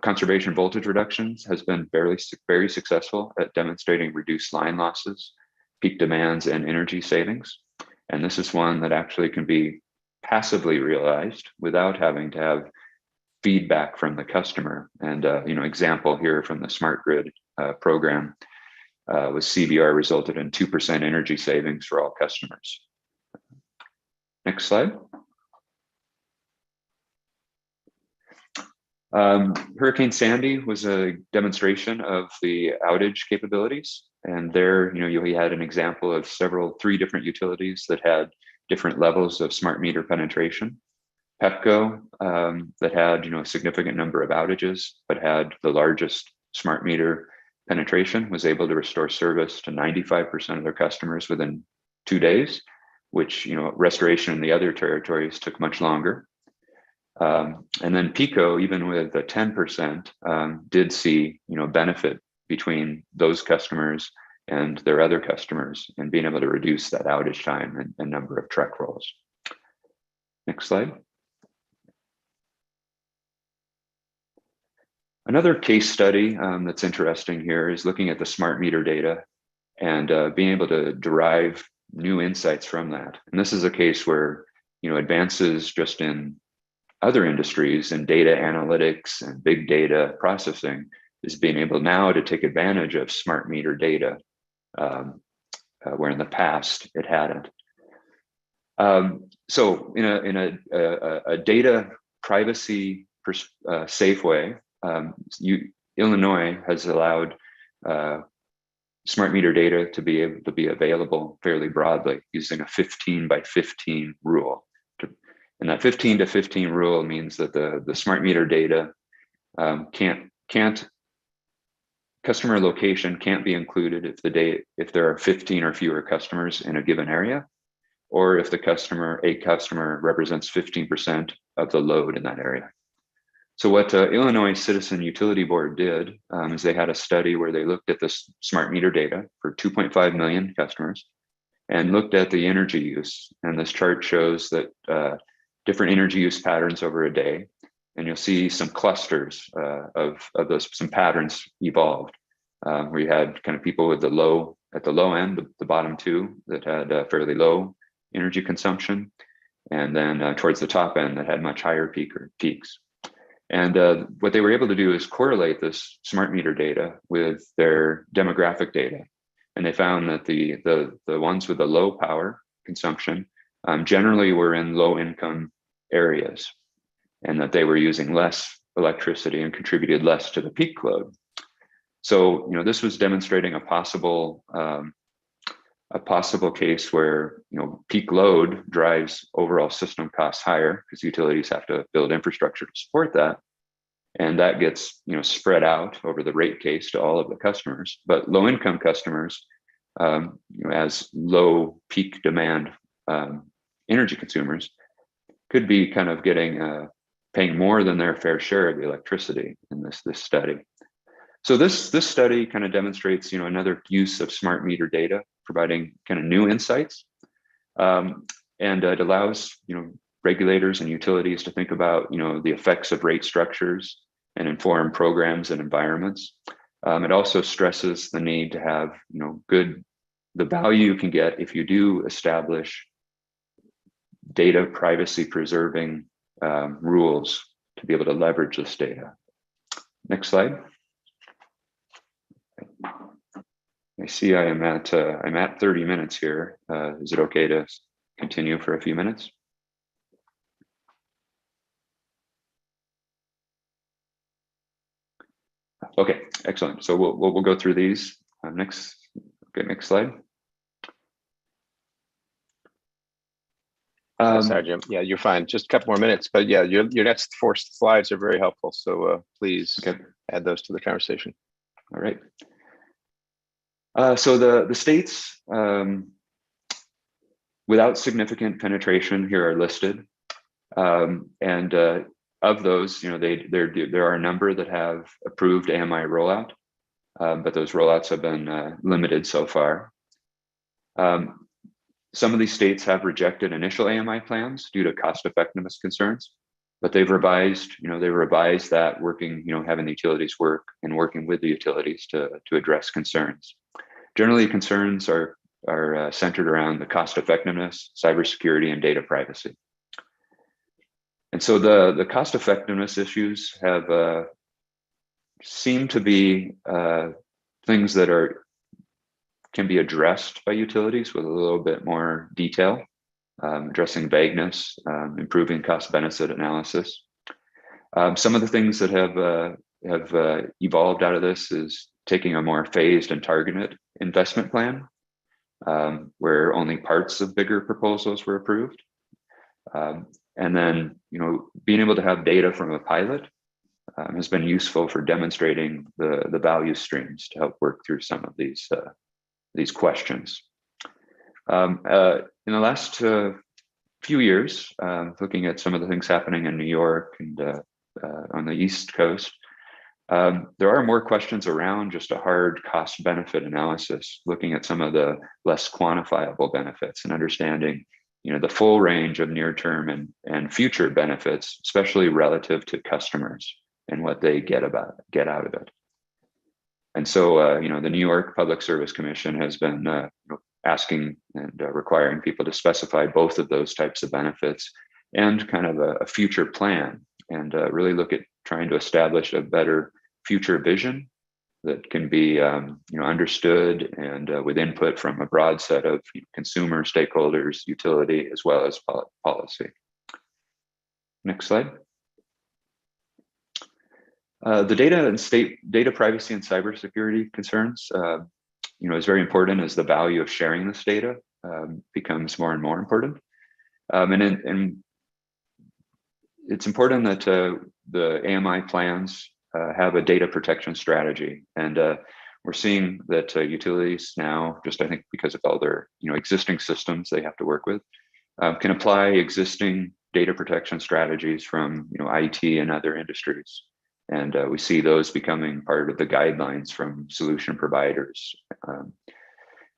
Conservation voltage reductions has been very successful at demonstrating reduced line losses, peak demands, and energy savings. And this is one that actually can be passively realized without having to have feedback from the customer. And example here from the smart grid program was CBR resulted in 2% energy savings for all customers. Next slide. Hurricane Sandy was a demonstration of the outage capabilities. And there, we had an example of three different utilities that had different levels of smart meter penetration. Pepco, that had, a significant number of outages, but had the largest smart meter penetration, was able to restore service to 95% of their customers within 2 days, which, restoration in the other territories took much longer. And then Pico, even with a 10%, did see, benefit between those customers and their other customers and being able to reduce that outage time and number of truck rolls. Next slide. Another case study that's interesting here is looking at the smart meter data and being able to derive new insights from that. And this is a case where, advances just in other industries and data analytics and big data processing is being able now to take advantage of smart meter data, where in the past it hadn't. So in a data privacy safe way, Illinois has allowed smart meter data to be able to be available fairly broadly using a 15 by 15 rule. And that 15 to 15 rule means that the smart meter data customer location can't be included if there are 15 or fewer customers in a given area, or if a customer represents 15% of the load in that area. So what Illinois Citizen Utility Board did is they had a study where they looked at this smart meter data for 2.5 million customers and looked at the energy use. And this chart shows that different energy use patterns over a day. And you'll see some clusters of those, some patterns evolved, where you had kind of people with at the low end, the bottom two that had fairly low energy consumption, and then towards the top end that had much higher peaks. And what they were able to do is correlate this smart meter data with their demographic data. And they found that the ones with the low power consumption generally were in low income areas, and that they were using less electricity and contributed less to the peak load. So, this was demonstrating a possible case where, peak load drives overall system costs higher because utilities have to build infrastructure to support that. And that gets, spread out over the rate case to all of the customers. But low income customers, as low peak demand energy consumers, could be kind of getting paying more than their fair share of the electricity in this study. So this study kind of demonstrates, another use of smart meter data, providing kind of new insights, and it allows, regulators and utilities to think about, the effects of rate structures and inform programs and environments. It also stresses the need to have, the value you can get if you do establish data privacy preserving rules to be able to leverage this data. Next slide. I see I'm at 30 minutes here. Is it okay to continue for a few minutes? Okay, excellent. So we'll go through these next. Okay, next slide. Sorry, Jim. Yeah, you're fine. Just a couple more minutes, but yeah, your next 4 slides are very helpful. So please add those to the conversation. All right. So the states without significant penetration here are listed, and of those, there are a number that have approved AMI rollout, but those rollouts have been limited so far. Some of these states have rejected initial AMI plans due to cost effectiveness concerns, but they've revised, that working, having the utilities work and working with the utilities to address concerns. Generally, concerns are are centered around the cost effectiveness, cybersecurity, and data privacy. And so the cost effectiveness issues have seem to be things that can be addressed by utilities with a little bit more detail, addressing vagueness, improving cost benefit analysis. Some of the things that have evolved out of this is taking a more phased and targeted investment plan, where only parts of bigger proposals were approved. And then, being able to have data from a pilot has been useful for demonstrating the value streams to help work through some of these questions. In the last few years, looking at some of the things happening in New York and on the East Coast, there are more questions around just a hard cost benefit analysis, looking at some of the less quantifiable benefits and understanding the full range of near-term and future benefits, especially relative to customers and what they get out of it. And so, the New York Public Service Commission has been asking and requiring people to specify both of those types of benefits and kind of a future plan, and really look at trying to establish a better future vision that can be understood and with input from a broad set of consumer stakeholders, utility, as well as policy. Next slide. The data privacy and cybersecurity concerns, is very important as the value of sharing this data becomes more and more important. And it's important that the AMI plans have a data protection strategy, and we're seeing that utilities now, just I think because of all their existing systems they have to work with, can apply existing data protection strategies from IT and other industries, and we see those becoming part of the guidelines from solution providers.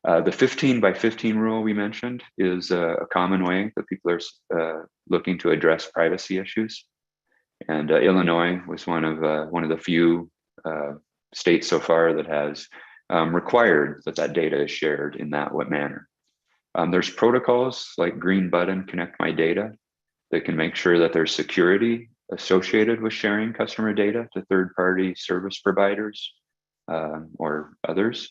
The 15 by 15 rule we mentioned is a common way that people are looking to address privacy issues. And Illinois was one of the few states so far that has required that data is shared in that manner. There's protocols like Green Button Connect My Data that can make sure that there's security associated with sharing customer data to third-party service providers or others.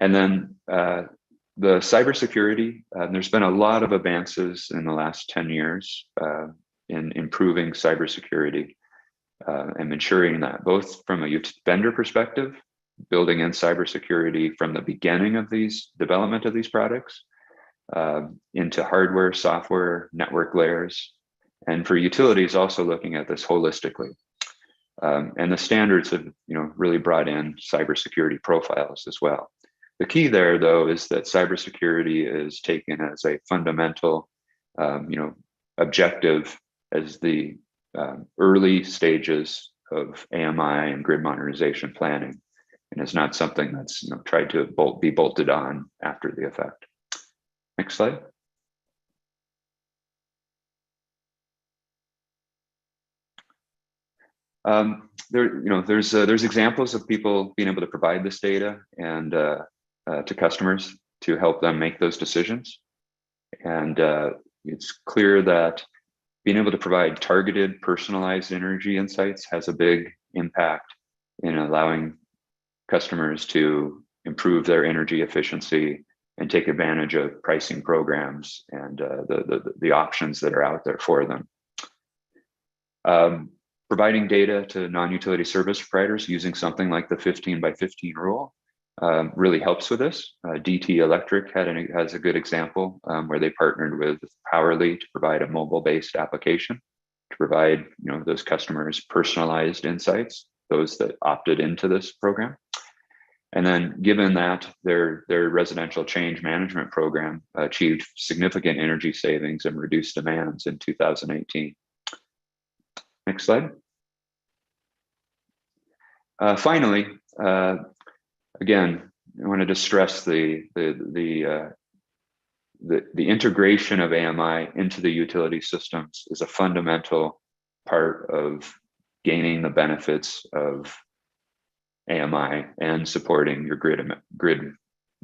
And then the cybersecurity, there's been a lot of advances in the last 10 years in improving cybersecurity and ensuring that both from a vendor perspective, building in cybersecurity from the beginning of these development of these products into hardware, software, network layers, and for utilities also looking at this holistically. And the standards have really brought in cybersecurity profiles as well. The key there, though, is that cybersecurity is taken as a fundamental objective as the early stages of AMI and grid modernization planning, and is not something that's tried to be bolted on after the effect. Next slide. There's examples of people being able to provide this data and to customers to help them make those decisions, and it's clear that being able to provide targeted, personalized energy insights has a big impact in allowing customers to improve their energy efficiency and take advantage of pricing programs and the options that are out there for them. Providing data to non-utility service providers using something like the 15 by 15 rule really helps with this. DT Electric has a good example where they partnered with Powerly to provide a mobile-based application to provide those customers personalized insights, those that opted into this program. And then given that their residential change management program achieved significant energy savings and reduced demands in 2018. Next slide. Finally, again, I wanted to stress the integration of AMI into the utility systems is a fundamental part of gaining the benefits of AMI and supporting your grid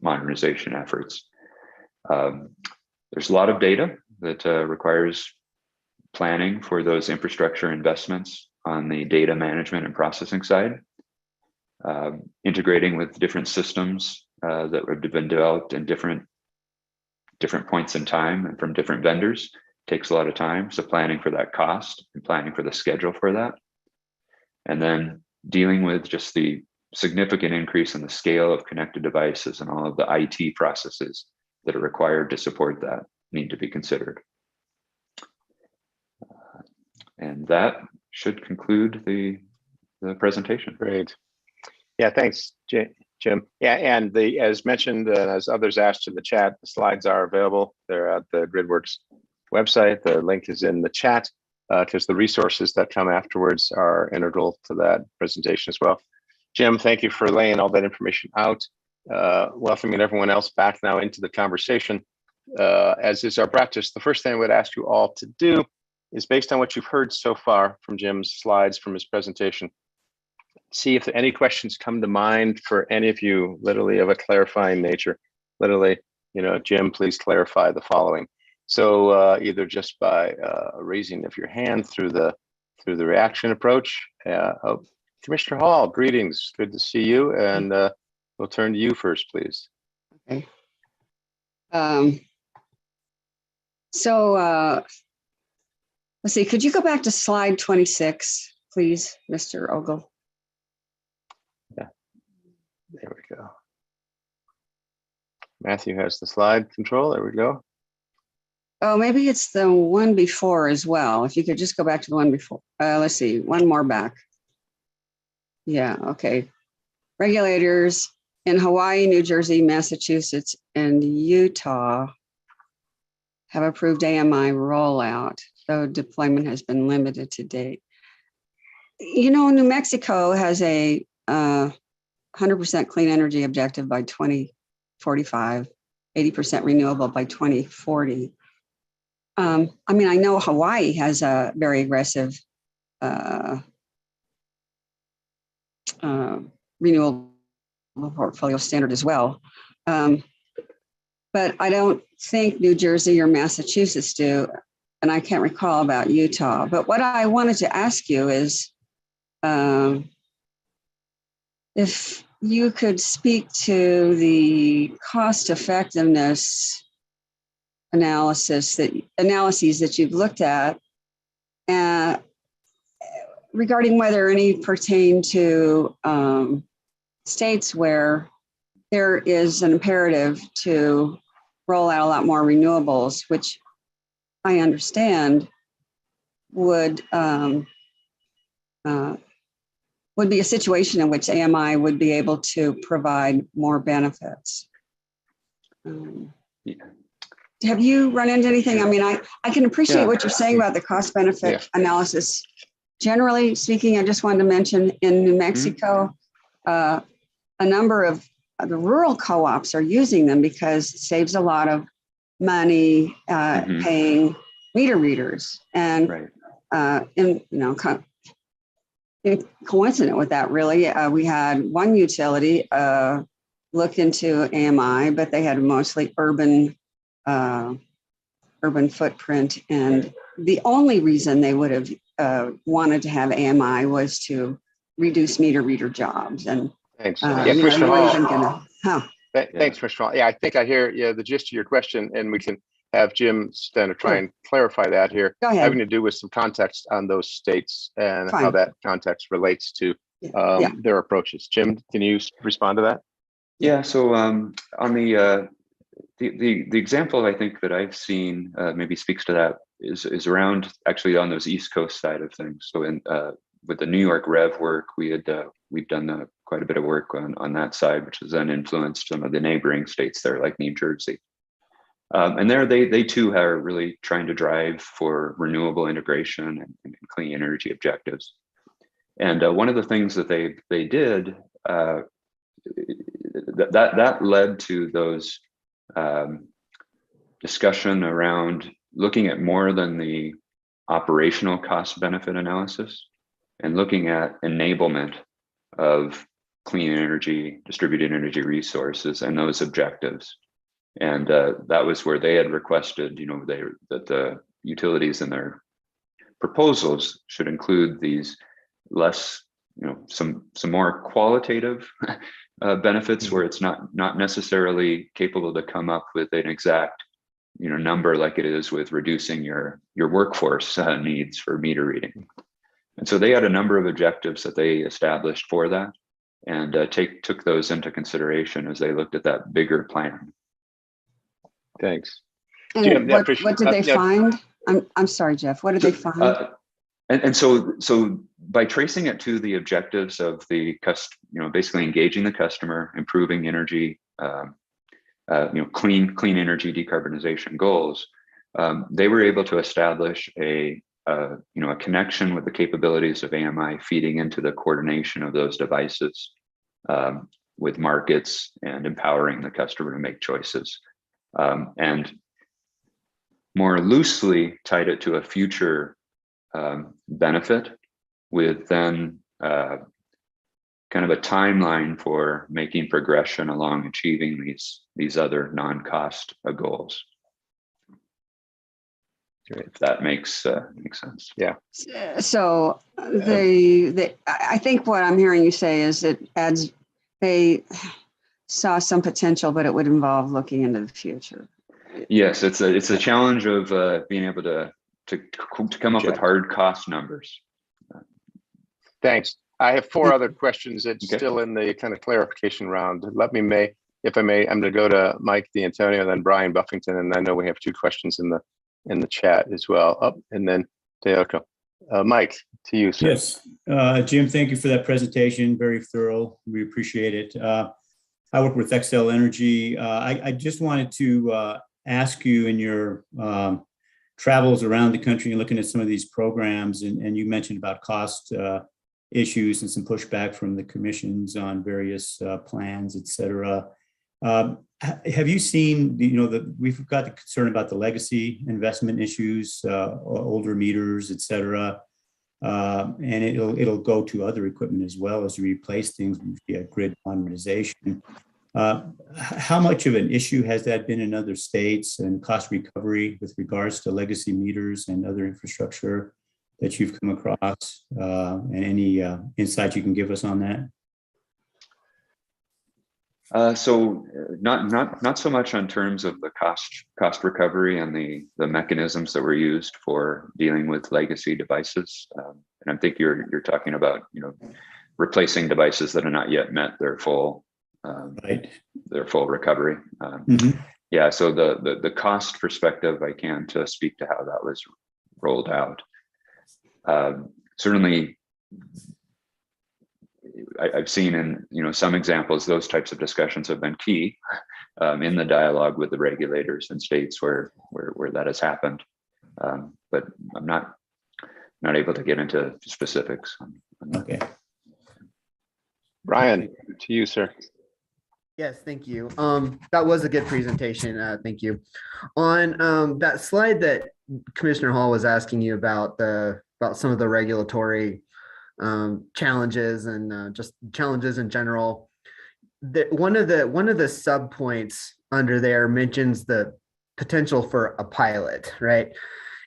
modernization efforts. There's a lot of data that requires planning for those infrastructure investments on the data management and processing side, integrating with different systems that have been developed in different points in time and from different vendors takes a lot of time. So planning for that cost and planning for the schedule for that. And then dealing with just the significant increase in the scale of connected devices and all of the IT processes that are required to support that need to be considered. And that should conclude the presentation. Great. Yeah, thanks, Jim. Yeah, and as mentioned, as others asked in the chat, the slides are available. They're at the GridWorks website. The link is in the chat because the resources that come afterwards are integral to that presentation as well. Jim, thank you for laying all that information out. Welcoming everyone else back now into the conversation. As is our practice, the first thing I would ask you all to do is, based on what you've heard so far from Jim's slides, from his presentation, see if any questions come to mind for any of you, literally of a clarifying nature. Literally, Jim, please clarify the following. So either just by raising of your hand through the reaction approach. Commissioner Hall, greetings. Good to see you. And we'll turn to you first, please. Okay. Let's see, could you go back to slide 26, please, Mr. Ogle? Yeah, there we go. Matthew has the slide control. There we go. Oh, maybe it's the one before as well. If you could just go back to the one before. Let's see, one more back. Yeah, okay. Regulators in Hawaii, New Jersey, Massachusetts, and Utah have approved AMI rollout, though deployment has been limited to date. New Mexico has a 100% clean energy objective by 2045, 80% renewable by 2040. I know Hawaii has a very aggressive renewable portfolio standard as well. But I don't think New Jersey or Massachusetts do, and I can't recall about Utah. But what I wanted to ask you is if you could speak to the cost effectiveness analyses that you've looked at regarding whether any pertain to states where there is an imperative to roll out a lot more renewables, which I understand would be a situation in which AMI would be able to provide more benefits. Yeah. Have you run into anything? I can appreciate what you're saying about the cost benefit analysis. Generally speaking, I just wanted to mention in New Mexico, a number of the rural co-ops are using them because it saves a lot of money paying meter readers. And coincident with that, really, we had one utility look into AMI, but they had mostly urban footprint, and the only reason they would have wanted to have AMI was to reduce meter reader jobs. And thanks. Commissioner Hall. Thanks, Commissioner Hall. Yeah, I think I hear the gist of your question, and we can have Jim stand to try and clarify that here. Go ahead. Having to do with some context on those states and how that context relates to their approaches. Jim, can you respond to that? Yeah. So on the example I think that I've seen maybe speaks to that is around actually on those East Coast side of things. So with the New York Rev work, we've done quite a bit of work on that side, which has then influenced some of the neighboring states there, like New Jersey. And there they too are really trying to drive for renewable integration and clean energy objectives. And one of the things that they did that led to those discussion around looking at more than the operational cost benefit analysis and looking at enablement of clean energy, distributed energy resources, and those objectives. And that was where they had requested, that the utilities in their proposals should include these less, some more qualitative benefits, where it's not necessarily capable to come up with an exact number like it is with reducing your workforce needs for meter reading. And so they had a number of objectives that they established for that, and took those into consideration as they looked at that bigger plan. Thanks. And Jim, yeah, what did they find? I'm sorry, Jeff. What did they find? And so by tracing it to the objectives of the basically engaging the customer, improving energy, clean energy decarbonization goals, they were able to establish a connection with the capabilities of AMI feeding into the coordination of those devices with markets and empowering the customer to make choices. And more loosely tied it to a future benefit, with then kind of a timeline for making progression along achieving these other non-cost goals. If that makes sense. Yeah. So I think what I'm hearing you say is they saw some potential, but it would involve looking into the future. Yes, it's a challenge of being able to come up with hard cost numbers. Thanks. I have 4 other questions that's still in the kind of clarification round. If I may, I'm going to go to Mike D'Antonio, then Brian Buffington, and I know we have 2 questions in the chat as well. And then Teoko. Mike, to you, sir. Yes, Jim, thank you for that presentation. Very thorough. We appreciate it. I work with Xcel Energy. I just wanted to ask you, in your travels around the country and looking at some of these programs, and you mentioned about cost issues and some pushback from the commissions on various plans, et cetera. Have you seen, we've got the concern about the legacy investment issues, older meters, et cetera, and it'll go to other equipment as well as you replace things via grid modernization. How much of an issue has that been in other states, and cost recovery with regards to legacy meters and other infrastructure that you've come across, and any insight you can give us on that? So not so much on terms of the cost recovery and the mechanisms that were used for dealing with legacy devices, and I think you're talking about replacing devices that have not yet met their full recovery. Yeah, so the cost perspective, I can't speak to how that was rolled out. Certainly, I've seen in some examples, those types of discussions have been key in the dialogue with the regulators in states where that has happened. But I'm not able to get into specifics. Okay. Brian, to you, sir. Yes, thank you. That was a good presentation. Thank you. On that slide that Commissioner Hall was asking you about some of the regulatory challenges and just challenges in general. One of the sub points under there mentions the potential for a pilot, right?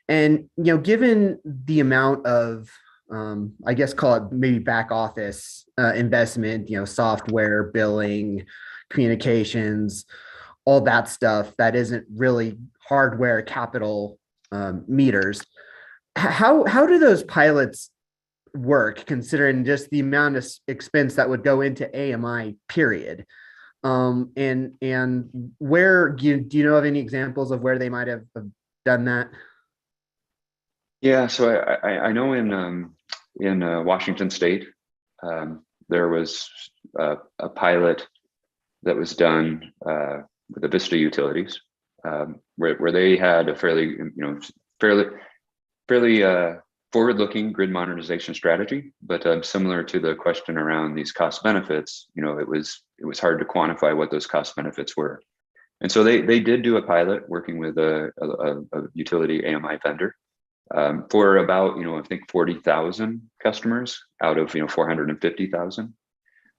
And given the amount of I guess call it maybe back office investment, software, billing, communications, all that stuff that isn't really hardware capital meters. How do those pilots work, considering just the amount of expense that would go into AMI, period? And where do you know of any examples of where they might have done that? Yeah, so I know in Washington State, there was a pilot that was done with the Vista Utilities, where they had a fairly forward-looking grid modernization strategy, but similar to the question around these cost benefits, it was hard to quantify what those cost benefits were, and so they did do a pilot working with a utility AMI vendor for about I think 40,000 customers out of 450,000.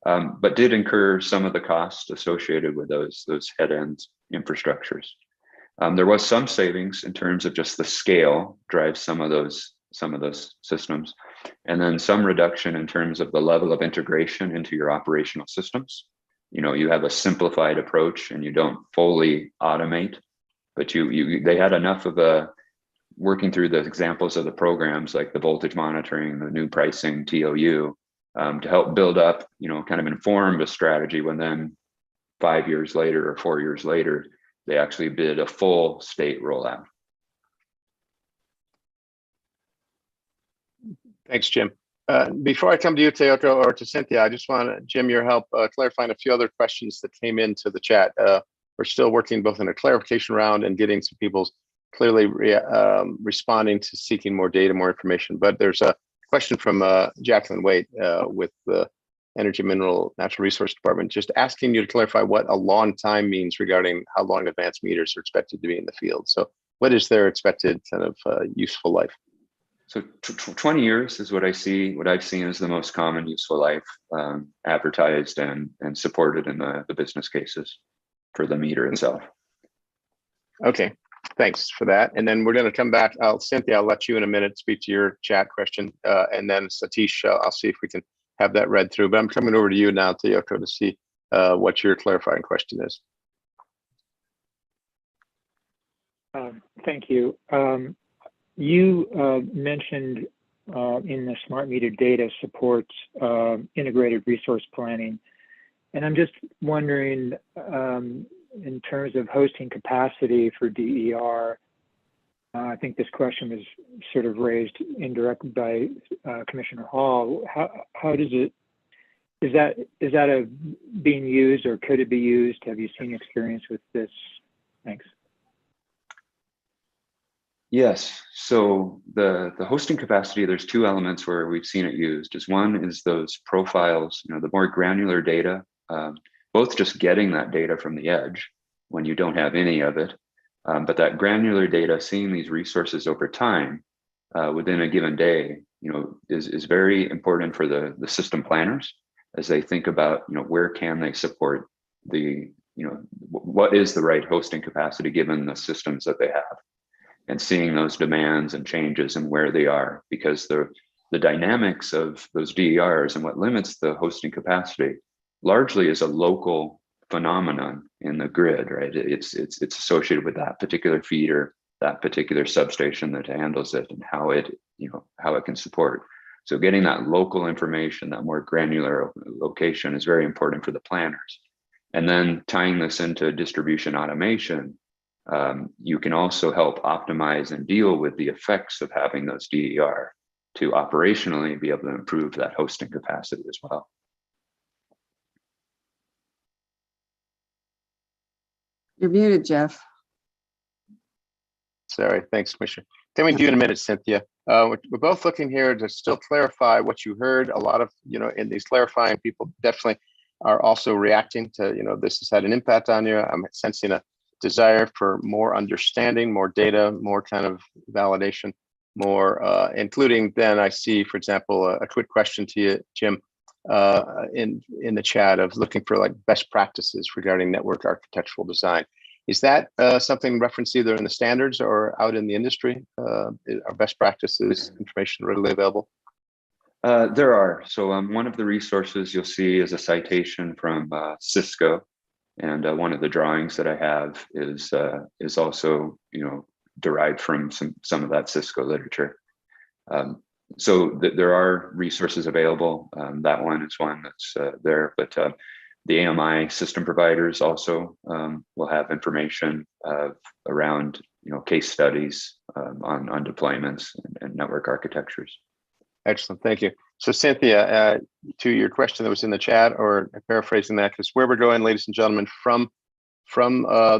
but did incur some of the costs associated with those head-end infrastructures. There was some savings in terms of just the scale drives some of those systems, and then some reduction in terms of the level of integration into your operational systems. You have a simplified approach and you don't fully automate, but they had enough of a working through the examples of the programs like the voltage monitoring, the new pricing TOU, to help build up, kind of inform a strategy when then 5 years later or 4 years later, they actually bid a full state rollout. Thanks, Jim. Before I come to you, Teoko, or to Cynthia, I just want, Jim, your help clarifying a few other questions that came into the chat. We're still working both in a clarification round and getting some people's clearly responding to seeking more data, more information. But there's a question from Jacqueline Waite with the Energy, Mineral, Natural Resource Department, just asking you to clarify what a long time means regarding how long advanced meters are expected to be in the field. So what is their expected kind of useful life? So 20 years is what I've seen as the most common useful life advertised and supported in the business cases for the meter itself. Okay, thanks for that. And then we're going to come back. Cynthia, I'll let you in a minute speak to your chat question. And then Satish, I'll see if we can have that read through. But I'm coming over to you now, Teoko, to see what your clarifying question is. Thank you. You mentioned in the smart meter data supports integrated resource planning. And I'm just wondering, in terms of hosting capacity for DER, I think this question was sort of raised indirectly by Commissioner Hall. How does it, is that being used, or could it be used? Have you seen experience with this? Thanks. Yes, so the hosting capacity, there's two elements where we've seen it used. One is those profiles, the more granular data, both just getting that data from the edge when you don't have any of it, but that granular data, seeing these resources over time within a given day, is very important for the system planners as they think about, where can they support the, what is the right hosting capacity given the systems that they have, and seeing those demands and changes and where they are, because the dynamics of those DERs and what limits the hosting capacity largely is a local phenomenon in the grid, right? It's associated with that particular feeder, that particular substation that handles it, and how it can support. So getting that local information, that more granular location, is very important for the planners. And then tying this into distribution automation, you can also help optimize and deal with the effects of having those DER to operationally be able to improve that hosting capacity as well. You're muted, Jeff. Sorry, thanks, Commissioner. Coming to you in a minute, Cynthia. We're both looking here to still clarify what you heard. A lot of, in these clarifying, people definitely are also reacting to, this has had an impact on you. I'm sensing a desire for more understanding, more data, more kind of validation, more, including then I see, for example, a quick question to you, Jim, in the chat of looking for like best practices regarding network architectural design. Is that something referenced either in the standards or out in the industry? Are best practices information readily available? There are. So one of the resources you'll see is a citation from Cisco, and one of the drawings that I have is also derived from some of that Cisco literature. So there are resources available. That one is one that's there, but the AMI system providers also will have information around case studies on deployments and network architectures. Excellent, thank you. So Cynthia, to your question that was in the chat, or paraphrasing that, because where we're going, ladies and gentlemen, from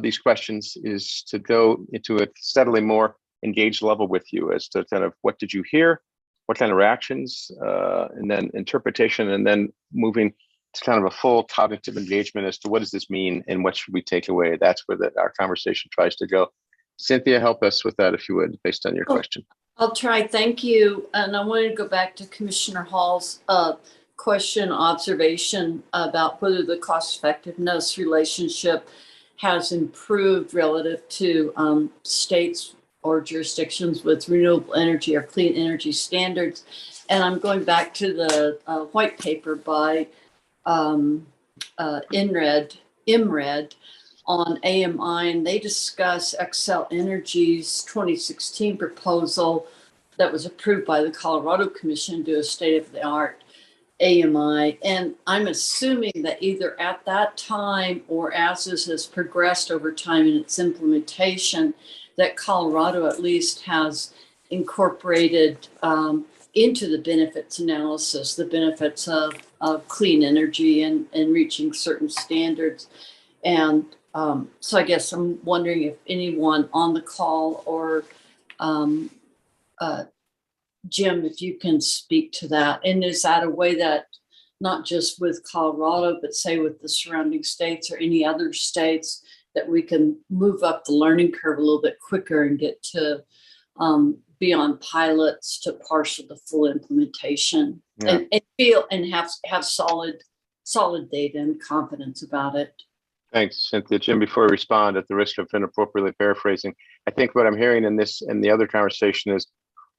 these questions is to go into a steadily more engaged level with you as to kind of what did you hear, what kind of reactions, and then interpretation, and then moving to kind of a full cognitive engagement as to what does this mean and what should we take away. That's where our conversation tries to go. Cynthia, help us with that if you would, based on your question. I'll try. Thank you. And I wanted to go back to Commissioner Hall's question, observation about whether the cost effectiveness relationship has improved relative to states or jurisdictions with renewable energy or clean energy standards. And I'm going back to the white paper by IMRED on AMI, and they discuss Xcel Energy's 2016 proposal that was approved by the Colorado Commission to do a state-of-the-art AMI. And I'm assuming that either at that time or as this has progressed over time in its implementation, that Colorado at least has incorporated into the benefits analysis, the benefits of clean energy and reaching certain standards. And so I guess I'm wondering if anyone on the call or Jim, if you can speak to that. And is that a way that not just with Colorado, but say with the surrounding states or any other states, that we can move up the learning curve a little bit quicker and get to beyond pilots to partial to full implementation, and feel and have solid data and confidence about it? Thanks, Cynthia. Jim, before I respond, at the risk of inappropriately paraphrasing, I think what I'm hearing in this and the other conversation is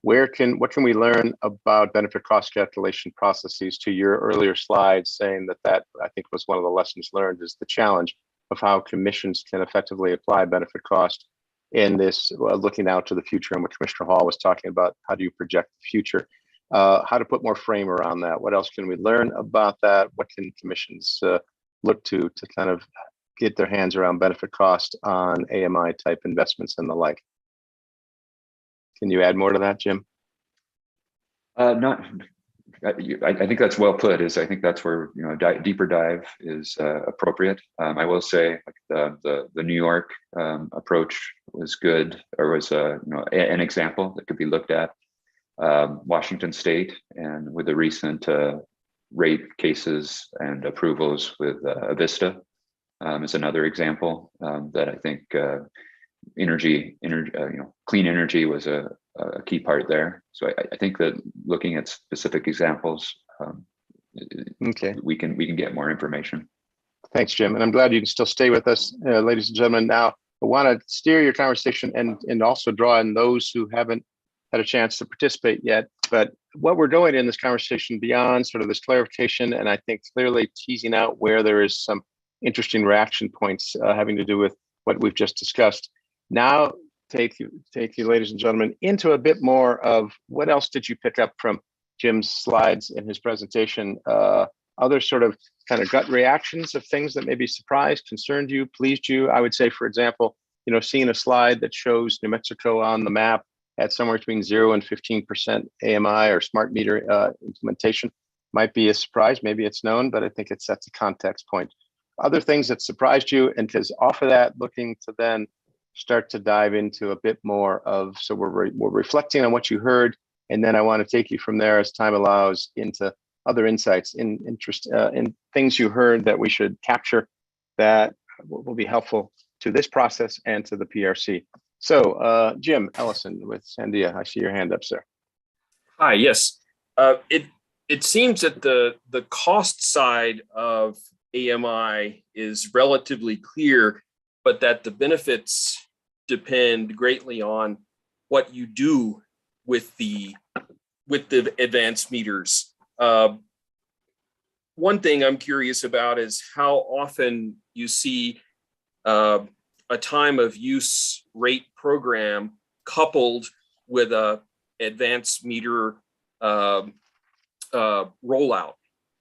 what can we learn about benefit cost calculation processes? To your earlier slides saying that I think was one of the lessons learned is the challenge of how commissions can effectively apply benefit cost in this, looking out to the future, and what Commissioner Hall was talking about, how do you project the future? How to put more frame around that? What else can we learn about that? What can commissions look to kind of get their hands around benefit cost on AMI type investments and the like? Can you add more to that, Jim? I think that's well put. I think that's where deeper dive is appropriate. I will say, like the New York approach was good, or was an example that could be looked at. Washington State, and with the recent rate cases and approvals with Avista, is another example that I think clean energy was a key part there. So I think that looking at specific examples, okay, we can get more information. Thanks, Jim, and I'm glad you can still stay with us, ladies and gentlemen. Now, I want to steer your conversation and also draw in those who haven't had a chance to participate yet. But what we're doing in this conversation, beyond sort of this clarification, and I think clearly teasing out where there is some interesting reaction points having to do with what we've just discussed. Now, take you, ladies and gentlemen, into a bit more of what else did you pick up from Jim's slides in his presentation? Other sort of kind of gut reactions of things that maybe surprised, concerned you, pleased you. I would say, for example, seeing a slide that shows New Mexico on the map at somewhere between 0 and 15% AMI or smart meter implementation might be a surprise. Maybe it's known, but I think it sets a context point. Other things that surprised you, and because off of that, looking to then start to dive into a bit more of, so we're reflecting on what you heard, and then I want to take you from there as time allows into other insights in things you heard that we should capture that will be helpful to this process and to the PRC. So Jim Ellison with Sandia, I see your hand up, sir. Hi, yes. It seems that the cost side of AMI is relatively clear, but that the benefits depend greatly on what you do with the advanced meters. One thing I'm curious about is how often you see a time of use rate program coupled with a advanced meter rollout,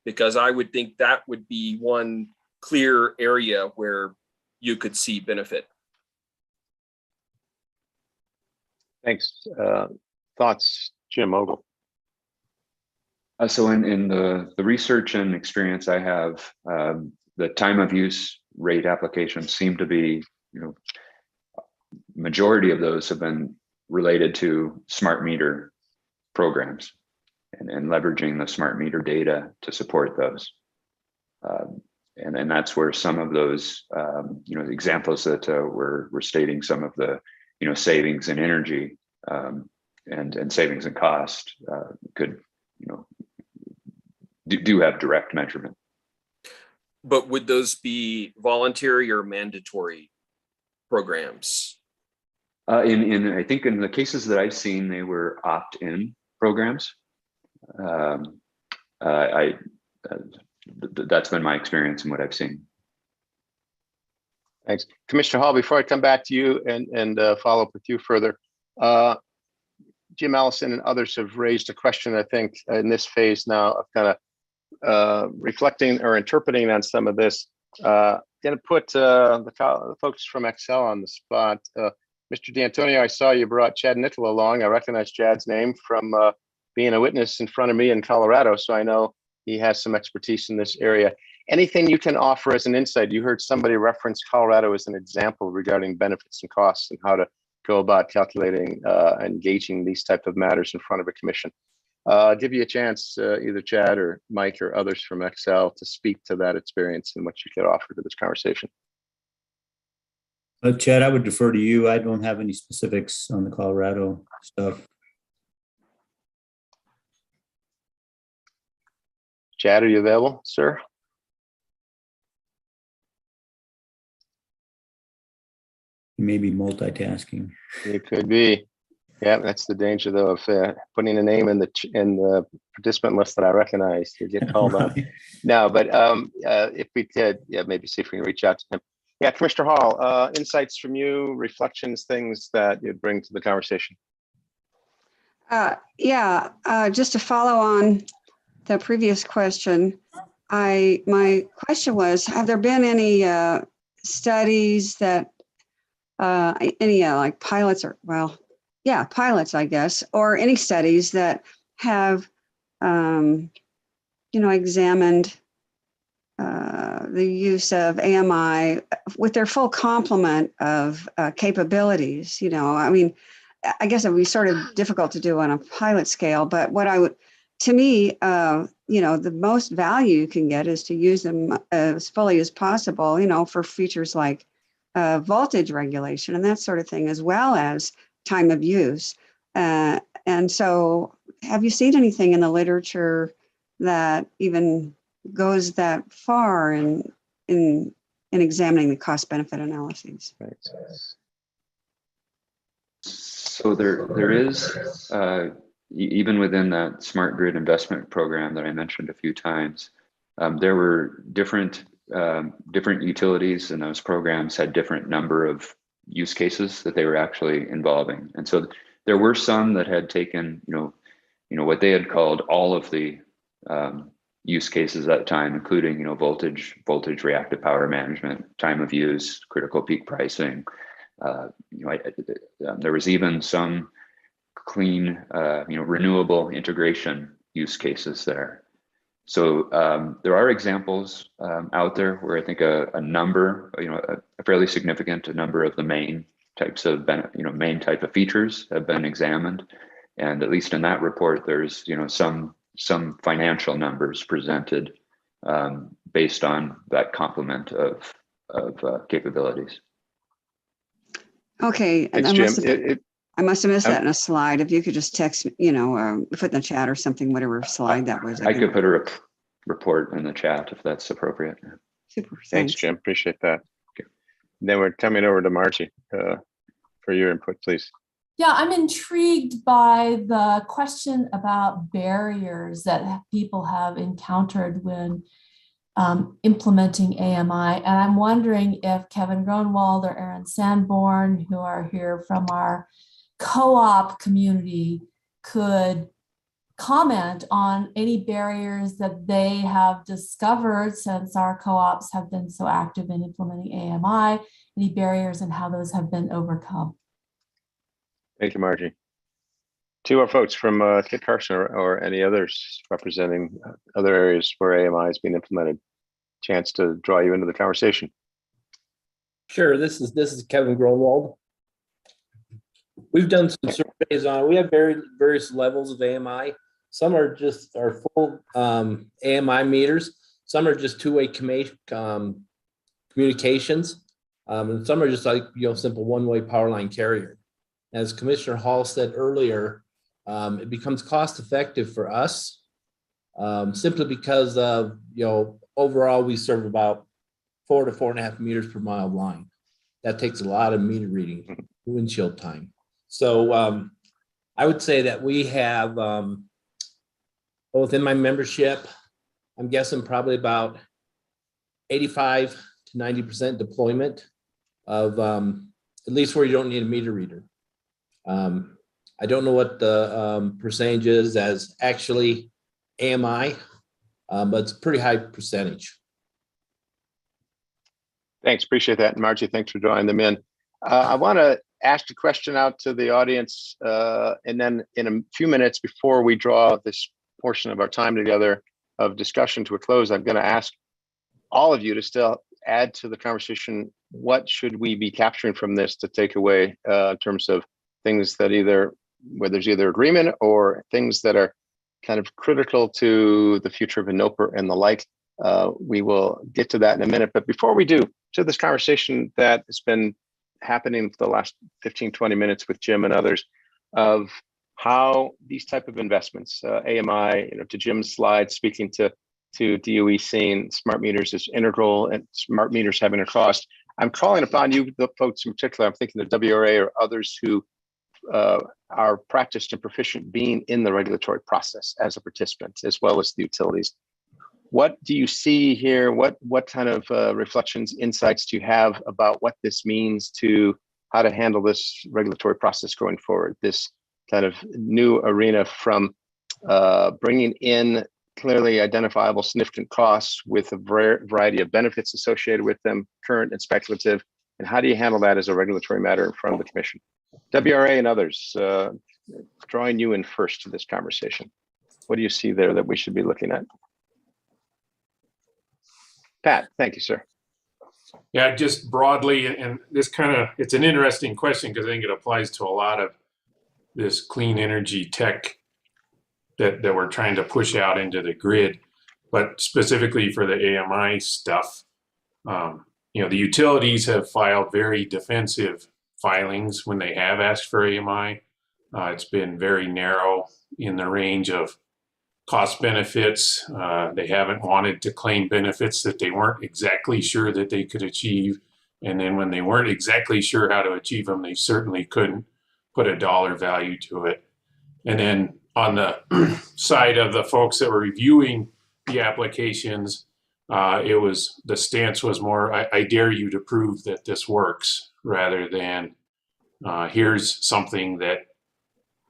because I would think that would be one clear area where you could see benefit. Thanks. Thoughts, Jim Ogle? So in the research and experience I have, the time of use rate applications seem to be, majority of those have been related to smart meter programs and leveraging the smart meter data to support those. And that's where some of those, examples that we're stating, some of the, savings in energy and savings in cost could, do have direct measurement. But would those be voluntary or mandatory programs? I think in the cases that I've seen, they were opt-in programs. That's been my experience and what I've seen. Thanks. Commissioner Hall, before I come back to you and follow up with you further, Jim Allison and others have raised a question, I think, in this phase now of kind of reflecting or interpreting on some of this. Going to put the folks from Excel on the spot. Mr. D'Antonio, I saw you brought Chad Nittel along. I recognize Chad's name from being a witness in front of me in Colorado, so I know he has some expertise in this area. Anything you can offer as an insight? You heard somebody reference Colorado as an example regarding benefits and costs and how to go about calculating and gauging these type of matters in front of a commission. I'll give you a chance, either Chad or Mike or others from Excel, to speak to that experience and what you could offer to this conversation. Chad, I would defer to you. I don't have any specifics on the Colorado stuff. Chad, are you available, sir? You may be multitasking. It could be. Yeah, that's the danger, though, of putting a name in the participant list that I recognize. You get called on. No, but if we could, yeah, maybe see if we can reach out to him. Yeah, Commissioner Hall, insights from you, reflections, things that you'd bring to the conversation. Just to follow on the previous question, my question was, have there been any studies that like pilots pilots, I guess, or any studies that have, examined the use of AMI with their full complement of capabilities? I guess it would be sort of difficult to do on a pilot scale, but to me, the most value you can get is to use them as fully as possible, for features like voltage regulation and that sort of thing, as well as time of use. And so have you seen anything in the literature that even goes that far in examining the cost benefit analyses? Right. So there is, even within that smart grid investment program that I mentioned a few times, there were different utilities, and those programs had different number of use cases that they were actually involving. And so there were some that had taken, what they had called all of the use cases at that time, including, voltage, reactive power management, time of use, critical peak pricing. There was even some clean, renewable integration use cases there. So there are examples out there where I think a number, a fairly significant number of the main types of main type of features have been examined, and at least in that report, there's some financial numbers presented based on that complement of capabilities. Okay, Thanks, Jim. I must have missed that in a slide. If you could just text me, put in the chat or something, whatever slide that was. I could put a report in the chat if that's appropriate. Super. Thanks, Jim. Appreciate that. Okay. Then we're coming over to Margie for your input, please. Yeah, I'm intrigued by the question about barriers that people have encountered when implementing AMI. And I'm wondering if Kevin Gronwald or Aaron Sanborn, who are here from our co-op community, could comment on any barriers that they have discovered since our co-ops have been so active in implementing AMI, any barriers and how those have been overcome. Thank you, Margie. To our folks from Kit Carson or any others representing other areas where AMI has been implemented, chance to draw you into the conversation. Sure, this is Kevin Gronwald. We've done some surveys on, we have various levels of AMI. Some are just our full AMI meters. Some are just two-way communications. And some are just like, simple one-way power line carrier. As Commissioner Hall said earlier, it becomes cost effective for us simply because of, overall we serve about 4 to 4.5 meters per mile of line. That takes a lot of meter reading, windshield time. So I would say that we have, within my membership, I'm guessing probably about 85 to 90% deployment of at least where you don't need a meter reader. I don't know what the percentage is as actually AMI, but it's a pretty high percentage. Thanks, appreciate that. And Margie, thanks for drawing them in. I want to ask a question out to the audience, and then in a few minutes before we draw this portion of our time together of discussion to a close, I'm going to ask all of you to still add to the conversation. What should we be capturing from this to take away in terms of things that where there's either agreement or things that are kind of critical to the future of Innoper and the like. We will get to that in a minute. But before we do, to this conversation that has been happening for the last 15, 20 minutes with Jim and others of how these type of investments, AMI, to Jim's slide, speaking to DOE seeing smart meters as integral and smart meters having a cost. I'm calling upon you, the folks in particular, I'm thinking of WRA or others who are practiced and proficient being in the regulatory process as a participant, as well as the utilities. What do you see here? What kind of reflections, insights do you have about what this means to how to handle this regulatory process going forward? This kind of new arena from bringing in clearly identifiable significant costs with a variety of benefits associated with them, current and speculative, and how do you handle that as a regulatory matter in front of the commission? WRA and others, drawing you in first to this conversation. What do you see there that we should be looking at? Pat, thank you, sir. Yeah, just broadly, and this it's an interesting question because I think it applies to a lot of this clean energy tech that we're trying to push out into the grid, but specifically for the AMI stuff, the utilities have filed very defensive filings when they have asked for AMI. It's been very narrow in the range of cost benefits. They haven't wanted to claim benefits that they weren't exactly sure that they could achieve. And then when they weren't exactly sure how to achieve them, they certainly couldn't put a dollar value to it. And then on the side of the folks that were reviewing the applications, the stance was more, I dare you to prove that this works, rather than here's something that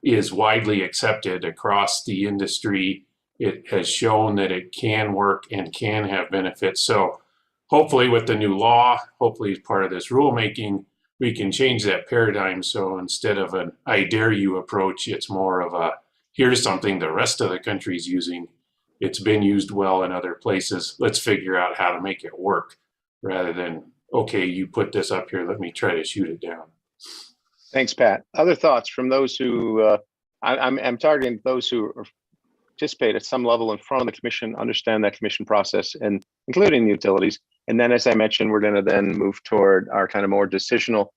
is widely accepted across the industry. It has shown that it can work and can have benefits. So hopefully with the new law, hopefully as part of this rulemaking, we can change that paradigm. So instead of an I dare you approach, it's more of a here's something the rest of the country is using. It's been used well in other places. Let's figure out how to make it work, rather than, okay, you put this up here, let me try to shoot it down. Thanks, Pat. Other thoughts from those who, I'm targeting those who participate at some level in front of the commission, understand that commission process, and including the utilities. And then, as I mentioned, we're going to then move toward our kind of more decisional,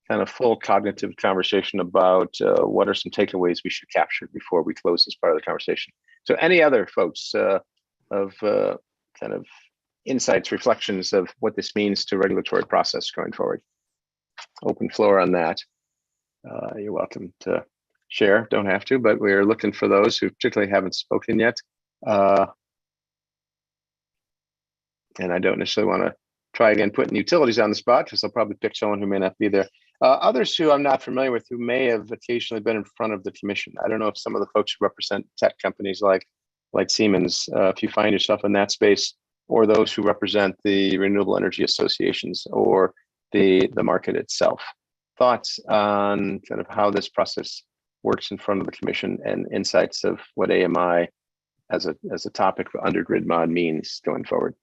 kind of full cognitive conversation about what are some takeaways we should capture before we close this part of the conversation. So any other folks of kind of insights, reflections of what this means to regulatory process going forward? Open floor on that. You're welcome to share, don't have to, but we're looking for those who particularly haven't spoken yet. And I don't necessarily want to try again putting utilities on the spot, because I'll probably pick someone who may not be there. Others who I'm not familiar with, who may have occasionally been in front of the commission. I don't know if some of the folks who represent tech companies like Siemens, if you find yourself in that space, or those who represent the renewable energy associations or the market itself. Thoughts on kind of how this process works in front of the commission, and insights of what AMI as a topic for under grid mod means going forward.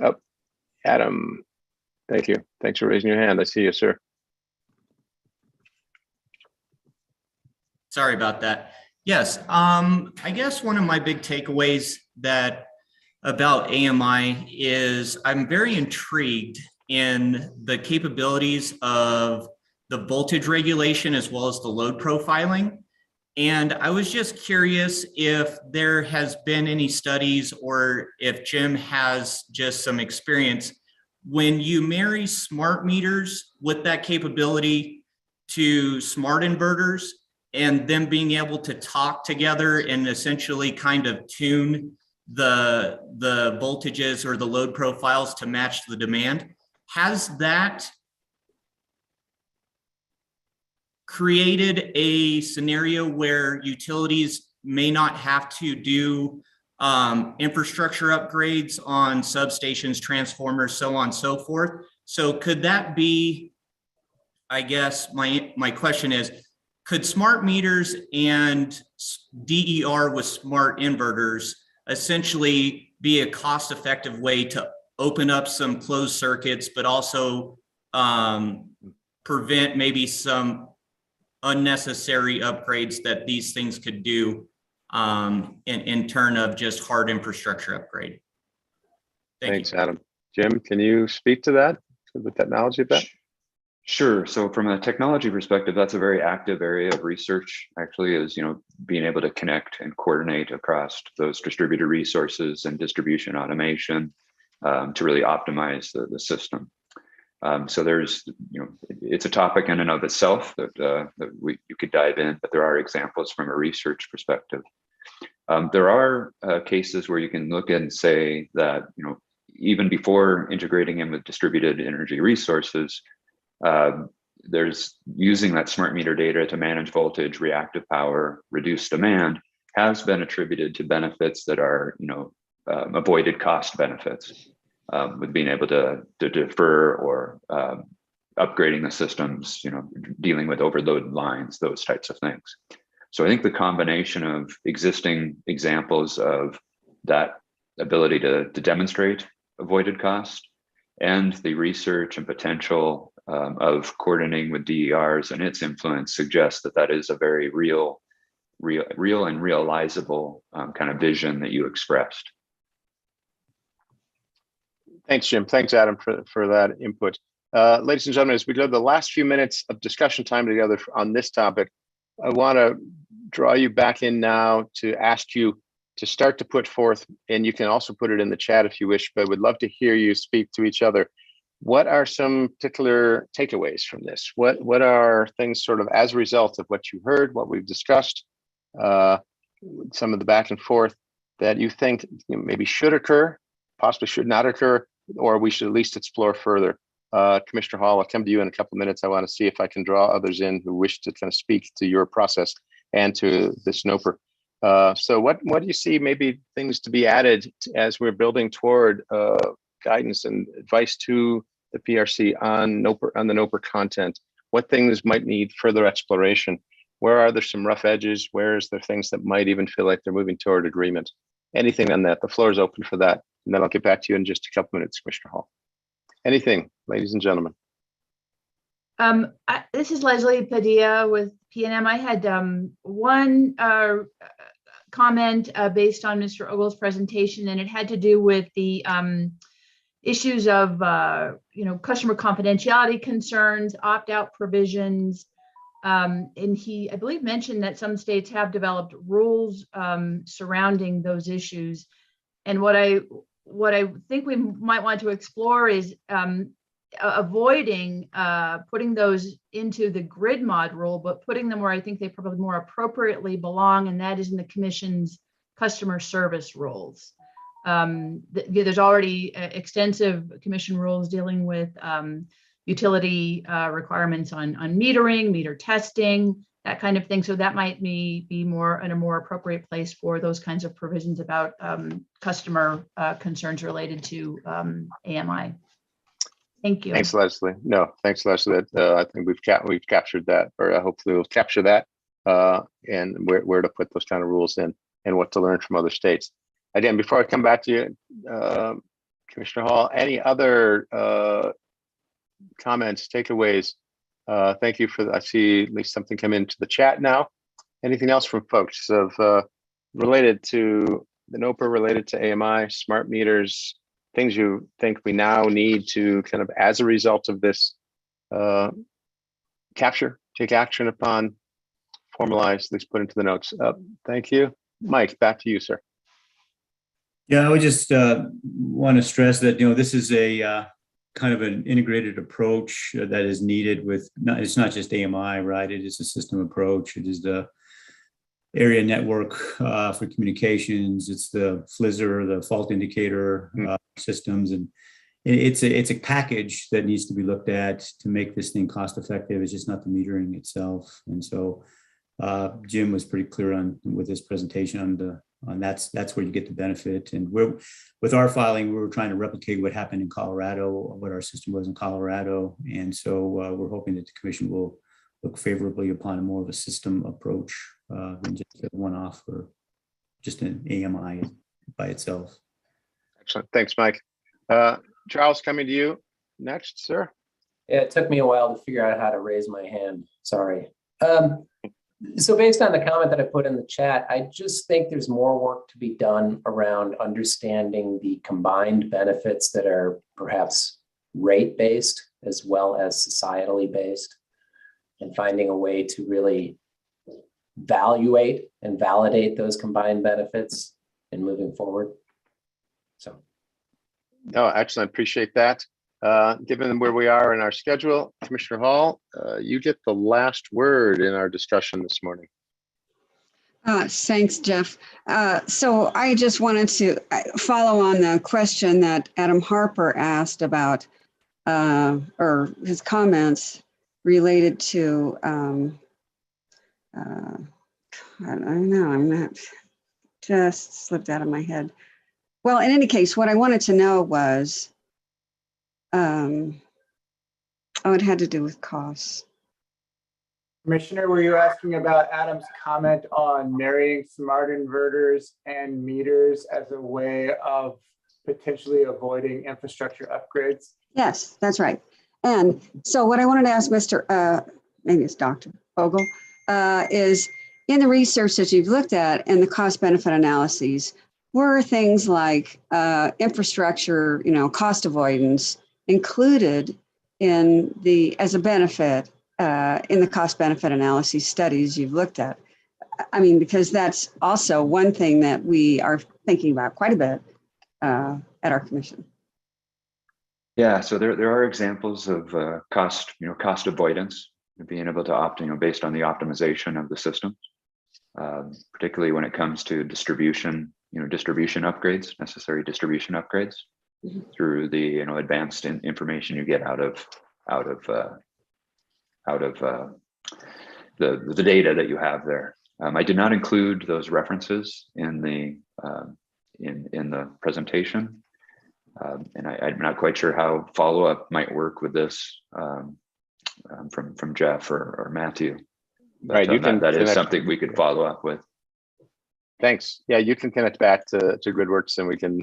Oh, Adam, thank you. Thanks for raising your hand. I see you, sir. Sorry about that. Yes, I guess one of my big takeaways about AMI is I'm very intrigued in the capabilities of the voltage regulation as well as the load profiling. And I was just curious if there has been any studies or if Jim has just some experience when you marry smart meters with that capability to smart inverters and them being able to talk together and essentially kind of tune the voltages or the load profiles to match the demand. Has that created a scenario where utilities may not have to do infrastructure upgrades on substations, transformers, so on and so forth? So could that be, I guess my question is, could smart meters and DER with smart inverters essentially be a cost-effective way to open up some closed circuits, but also prevent maybe some unnecessary upgrades that these things could do in turn of just hard infrastructure upgrade? Thanks, Adam. Jim, can you speak to that with technology a bit? Sure. So from a technology perspective, that's a very active area of research, actually, is, being able to connect and coordinate across those distributed resources and distribution automation to really optimize the system. So there's, it's a topic in and of itself that you could dive in, but there are examples from a research perspective. There are cases where you can look and say that, even before integrating in with distributed energy resources, there's using that smart meter data to manage voltage, reactive power, reduce demand has been attributed to benefits that are, avoided cost benefits. With being able to defer or upgrading the systems, dealing with overload lines, those types of things. So I think the combination of existing examples of that ability to demonstrate avoided cost and the research and potential of coordinating with DERs and its influence suggests that is a very real and realizable kind of vision that you expressed. Thanks, Jim. Thanks, Adam, for that input. Ladies and gentlemen, as we go to the last few minutes of discussion time together on this topic, I want to draw you back in now to ask you to start to put forth, and you can also put it in the chat if you wish, but would love to hear you speak to each other. What are some particular takeaways from this? What are things sort of as a result of what you heard, what we've discussed, some of the back and forth that you think maybe should occur, possibly should not occur, or we should at least explore further? Commissioner Hall, I'll come to you in a couple of minutes. I want to see if I can draw others in who wish to kind of speak to your process and to this NOPR. So what do you see maybe things to be added as we're building toward guidance and advice to the PRC on the NOPR content? What things might need further exploration? Where are there some rough edges? Where is there things that might even feel like they're moving toward agreement? Anything on that? The floor is open for that. And then I'll get back to you in just a couple minutes, Commissioner Hall. Anything, ladies and gentlemen? This is Leslie Padilla with PNM. I had one comment based on Mr. Ogle's presentation, and it had to do with the issues of customer confidentiality concerns, opt-out provisions, and he, I believe, mentioned that some states have developed rules surrounding those issues. And what I think we might want to explore is avoiding putting those into the grid mod rule, but putting them where I think they probably more appropriately belong, and that is in the Commission's customer service rules. There's already extensive Commission rules dealing with utility requirements on metering, meter testing, that kind of thing. So that might be more in a more appropriate place for those kinds of provisions about customer concerns related to AMI. Thank you. Thanks, Leslie. No, thanks, Leslie. I think we've captured that, or hopefully we'll capture that, and where to put those kind of rules in and what to learn from other states. Again, before I come back to you, Commissioner Hall, any other comments, takeaways? Thank you for that. I see at least something come into the chat now. Anything else from folks of related to the NOPR, related to AMI, smart meters, things you think we now need to kind of, as a result of this, take action upon, formalize, at least put into the notes. Thank you. Mike, back to you, sir. Yeah, I would just want to stress that, this is a kind of an integrated approach that is needed it's not just AMI, right? It is a system approach. It is the area network for communications. It's the FLISR, the fault indicator systems. And it's a package that needs to be looked at to make this thing cost effective. It's just not the metering itself. And so Jim was pretty clear with his presentation on that's where you get the benefit. And with our filing, we were trying to replicate what happened in Colorado, what our system was in Colorado. And so we're hoping that the commission will look favorably upon a more of a system approach than just a one-off or just an AMI by itself. Excellent. Thanks, Mike. Charles, coming to you next, sir. Yeah, it took me a while to figure out how to raise my hand. Sorry. So based on the comment that I put in the chat, I just think there's more work to be done around understanding the combined benefits that are perhaps rate-based as well as societally based, and finding a way to really evaluate and validate those combined benefits and moving forward. So. No, excellent. Appreciate that. Given where we are in our schedule, Commissioner Hall, you get the last word in our discussion this morning. Thanks, Jeff. So I just wanted to follow on the question that Adam Harper asked about, or his comments related to, I don't know, I'm not, just slipped out of my head. Well, in any case, what I wanted to know was, it had to do with costs. Commissioner, were you asking about Adam's comment on marrying smart inverters and meters as a way of potentially avoiding infrastructure upgrades? Yes, that's right. And so what I wanted to ask maybe it's Dr. Vogel, is in the research that you've looked at and the cost benefit analyses, were things like infrastructure, cost avoidance included as a benefit in the cost benefit analysis studies you've looked at? I mean, because that's also one thing that we are thinking about quite a bit at our commission. Yeah, so there are examples of cost avoidance, being able to opt, based on the optimization of the system, particularly when it comes to distribution upgrades, necessary distribution upgrades, through the advanced information you get out of the data that you have there. I did not include those references in the presentation, and I'm not quite sure how follow-up might work with this from Jeff or Matthew. But, right, that is something we could follow up with. Thanks. Yeah, you can connect back to GridWorks, and we can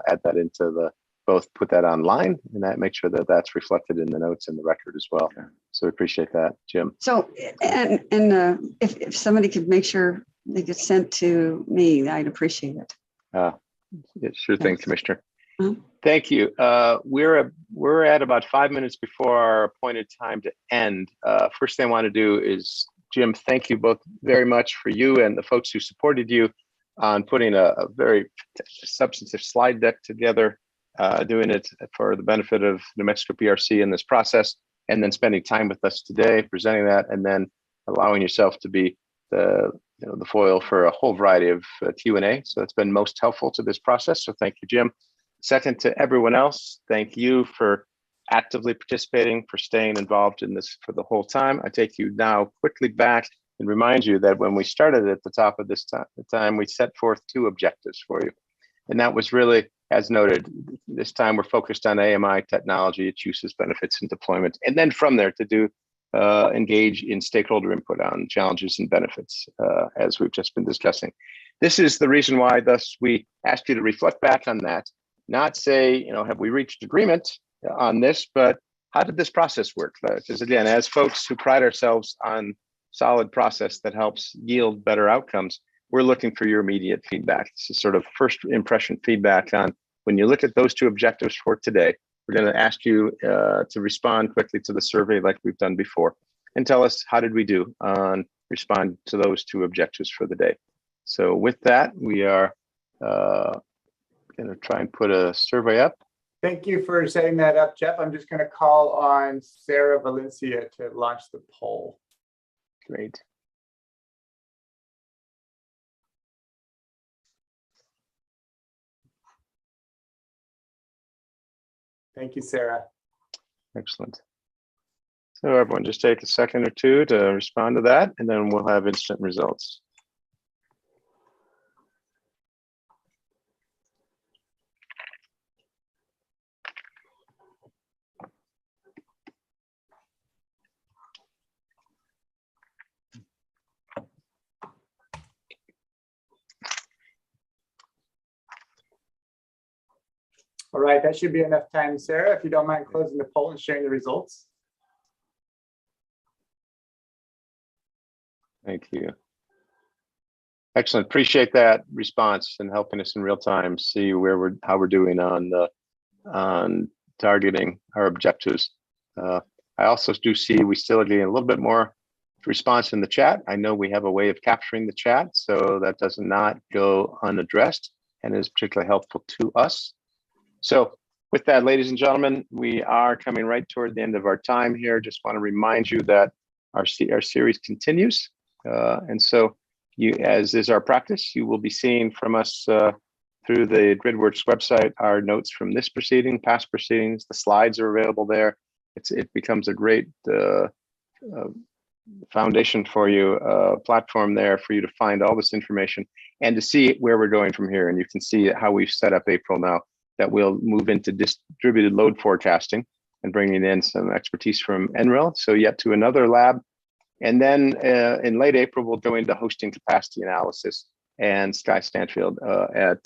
add that into put that online, and that make sure that that's reflected in the notes in the record as well. Okay. So we appreciate that, Jim. So, and if somebody could make sure they get sent to me, I'd appreciate it. Yeah, sure thing, Commissioner. Thank you. We're at about 5 minutes before our appointed time to end. First thing I want to do is, Jim, thank you both very much for you and the folks who supported you on putting a very substantive slide deck together, doing it for the benefit of New Mexico PRC in this process, and then spending time with us today, presenting that, and then allowing yourself to be the foil for a whole variety of Q&A. So it's been most helpful to this process. So thank you, Jim. Second, to everyone else, thank you for actively participating, for staying involved in this for the whole time. I take you now quickly back and remind you that when we started at the top of this time, we set forth 2 objectives for you. And that was really, as noted, this time we're focused on AMI technology, its uses, benefits, and deployment. And then from there to engage in stakeholder input on challenges and benefits, as we've just been discussing. This is the reason why, thus, we ask you to reflect back on that, not say, have we reached agreement on this, but how did this process work? Because again, as folks who pride ourselves on solid process that helps yield better outcomes, we're looking for your immediate feedback. This is sort of first impression feedback on when you look at those two objectives for today, we're going to ask you to respond quickly to the survey like we've done before and tell us how did we do on respond to those two objectives for the day. So with that, we are going to try and put a survey up. Thank you for setting that up, Jeff. I'm just going to call on Sarah Valencia to launch the poll. Great. Thank you, Sarah. Excellent. So everyone just take a second or two to respond to that, and then we'll have instant results. All right, that should be enough time, Sarah, if you don't mind closing the poll and sharing the results. Thank you. Excellent. Appreciate that response and helping us in real time see how we're doing on targeting our objectives. I also do see we still are getting a little bit more response in the chat. I know we have a way of capturing the chat, so that does not go unaddressed and is particularly helpful to us. So with that, ladies and gentlemen, we are coming right toward the end of our time here. Just want to remind you that our series continues. And so you, as is our practice, you will be seeing from us through the GridWorks website, our notes from this proceeding, past proceedings. The slides are available there. It becomes a great foundation for you, platform there for you to find all this information and to see where we're going from here. And you can see how we've set up April now, that we'll move into distributed load forecasting and bringing in some expertise from NREL. So yet to another lab. And then in late April, we'll go into hosting capacity analysis, and Sky Stanfield at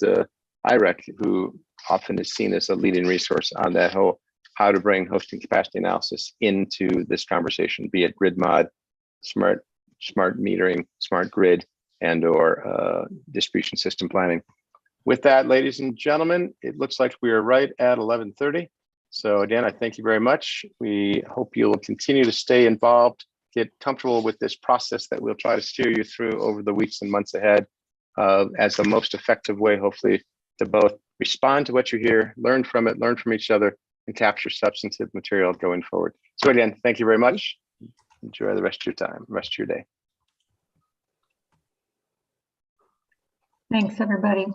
IREC, who often is seen as a leading resource on that whole how to bring hosting capacity analysis into this conversation, be it grid mod, smart metering, smart grid, and or distribution system planning. With that, ladies and gentlemen, it looks like we are right at 11:30. So again, I thank you very much. We hope you'll continue to stay involved, get comfortable with this process that we'll try to steer you through over the weeks and months ahead as the most effective way, hopefully, to both respond to what you hear, learn from it, learn from each other, and capture substantive material going forward. So again, thank you very much. Enjoy the rest of your time, rest of your day. Thanks, everybody.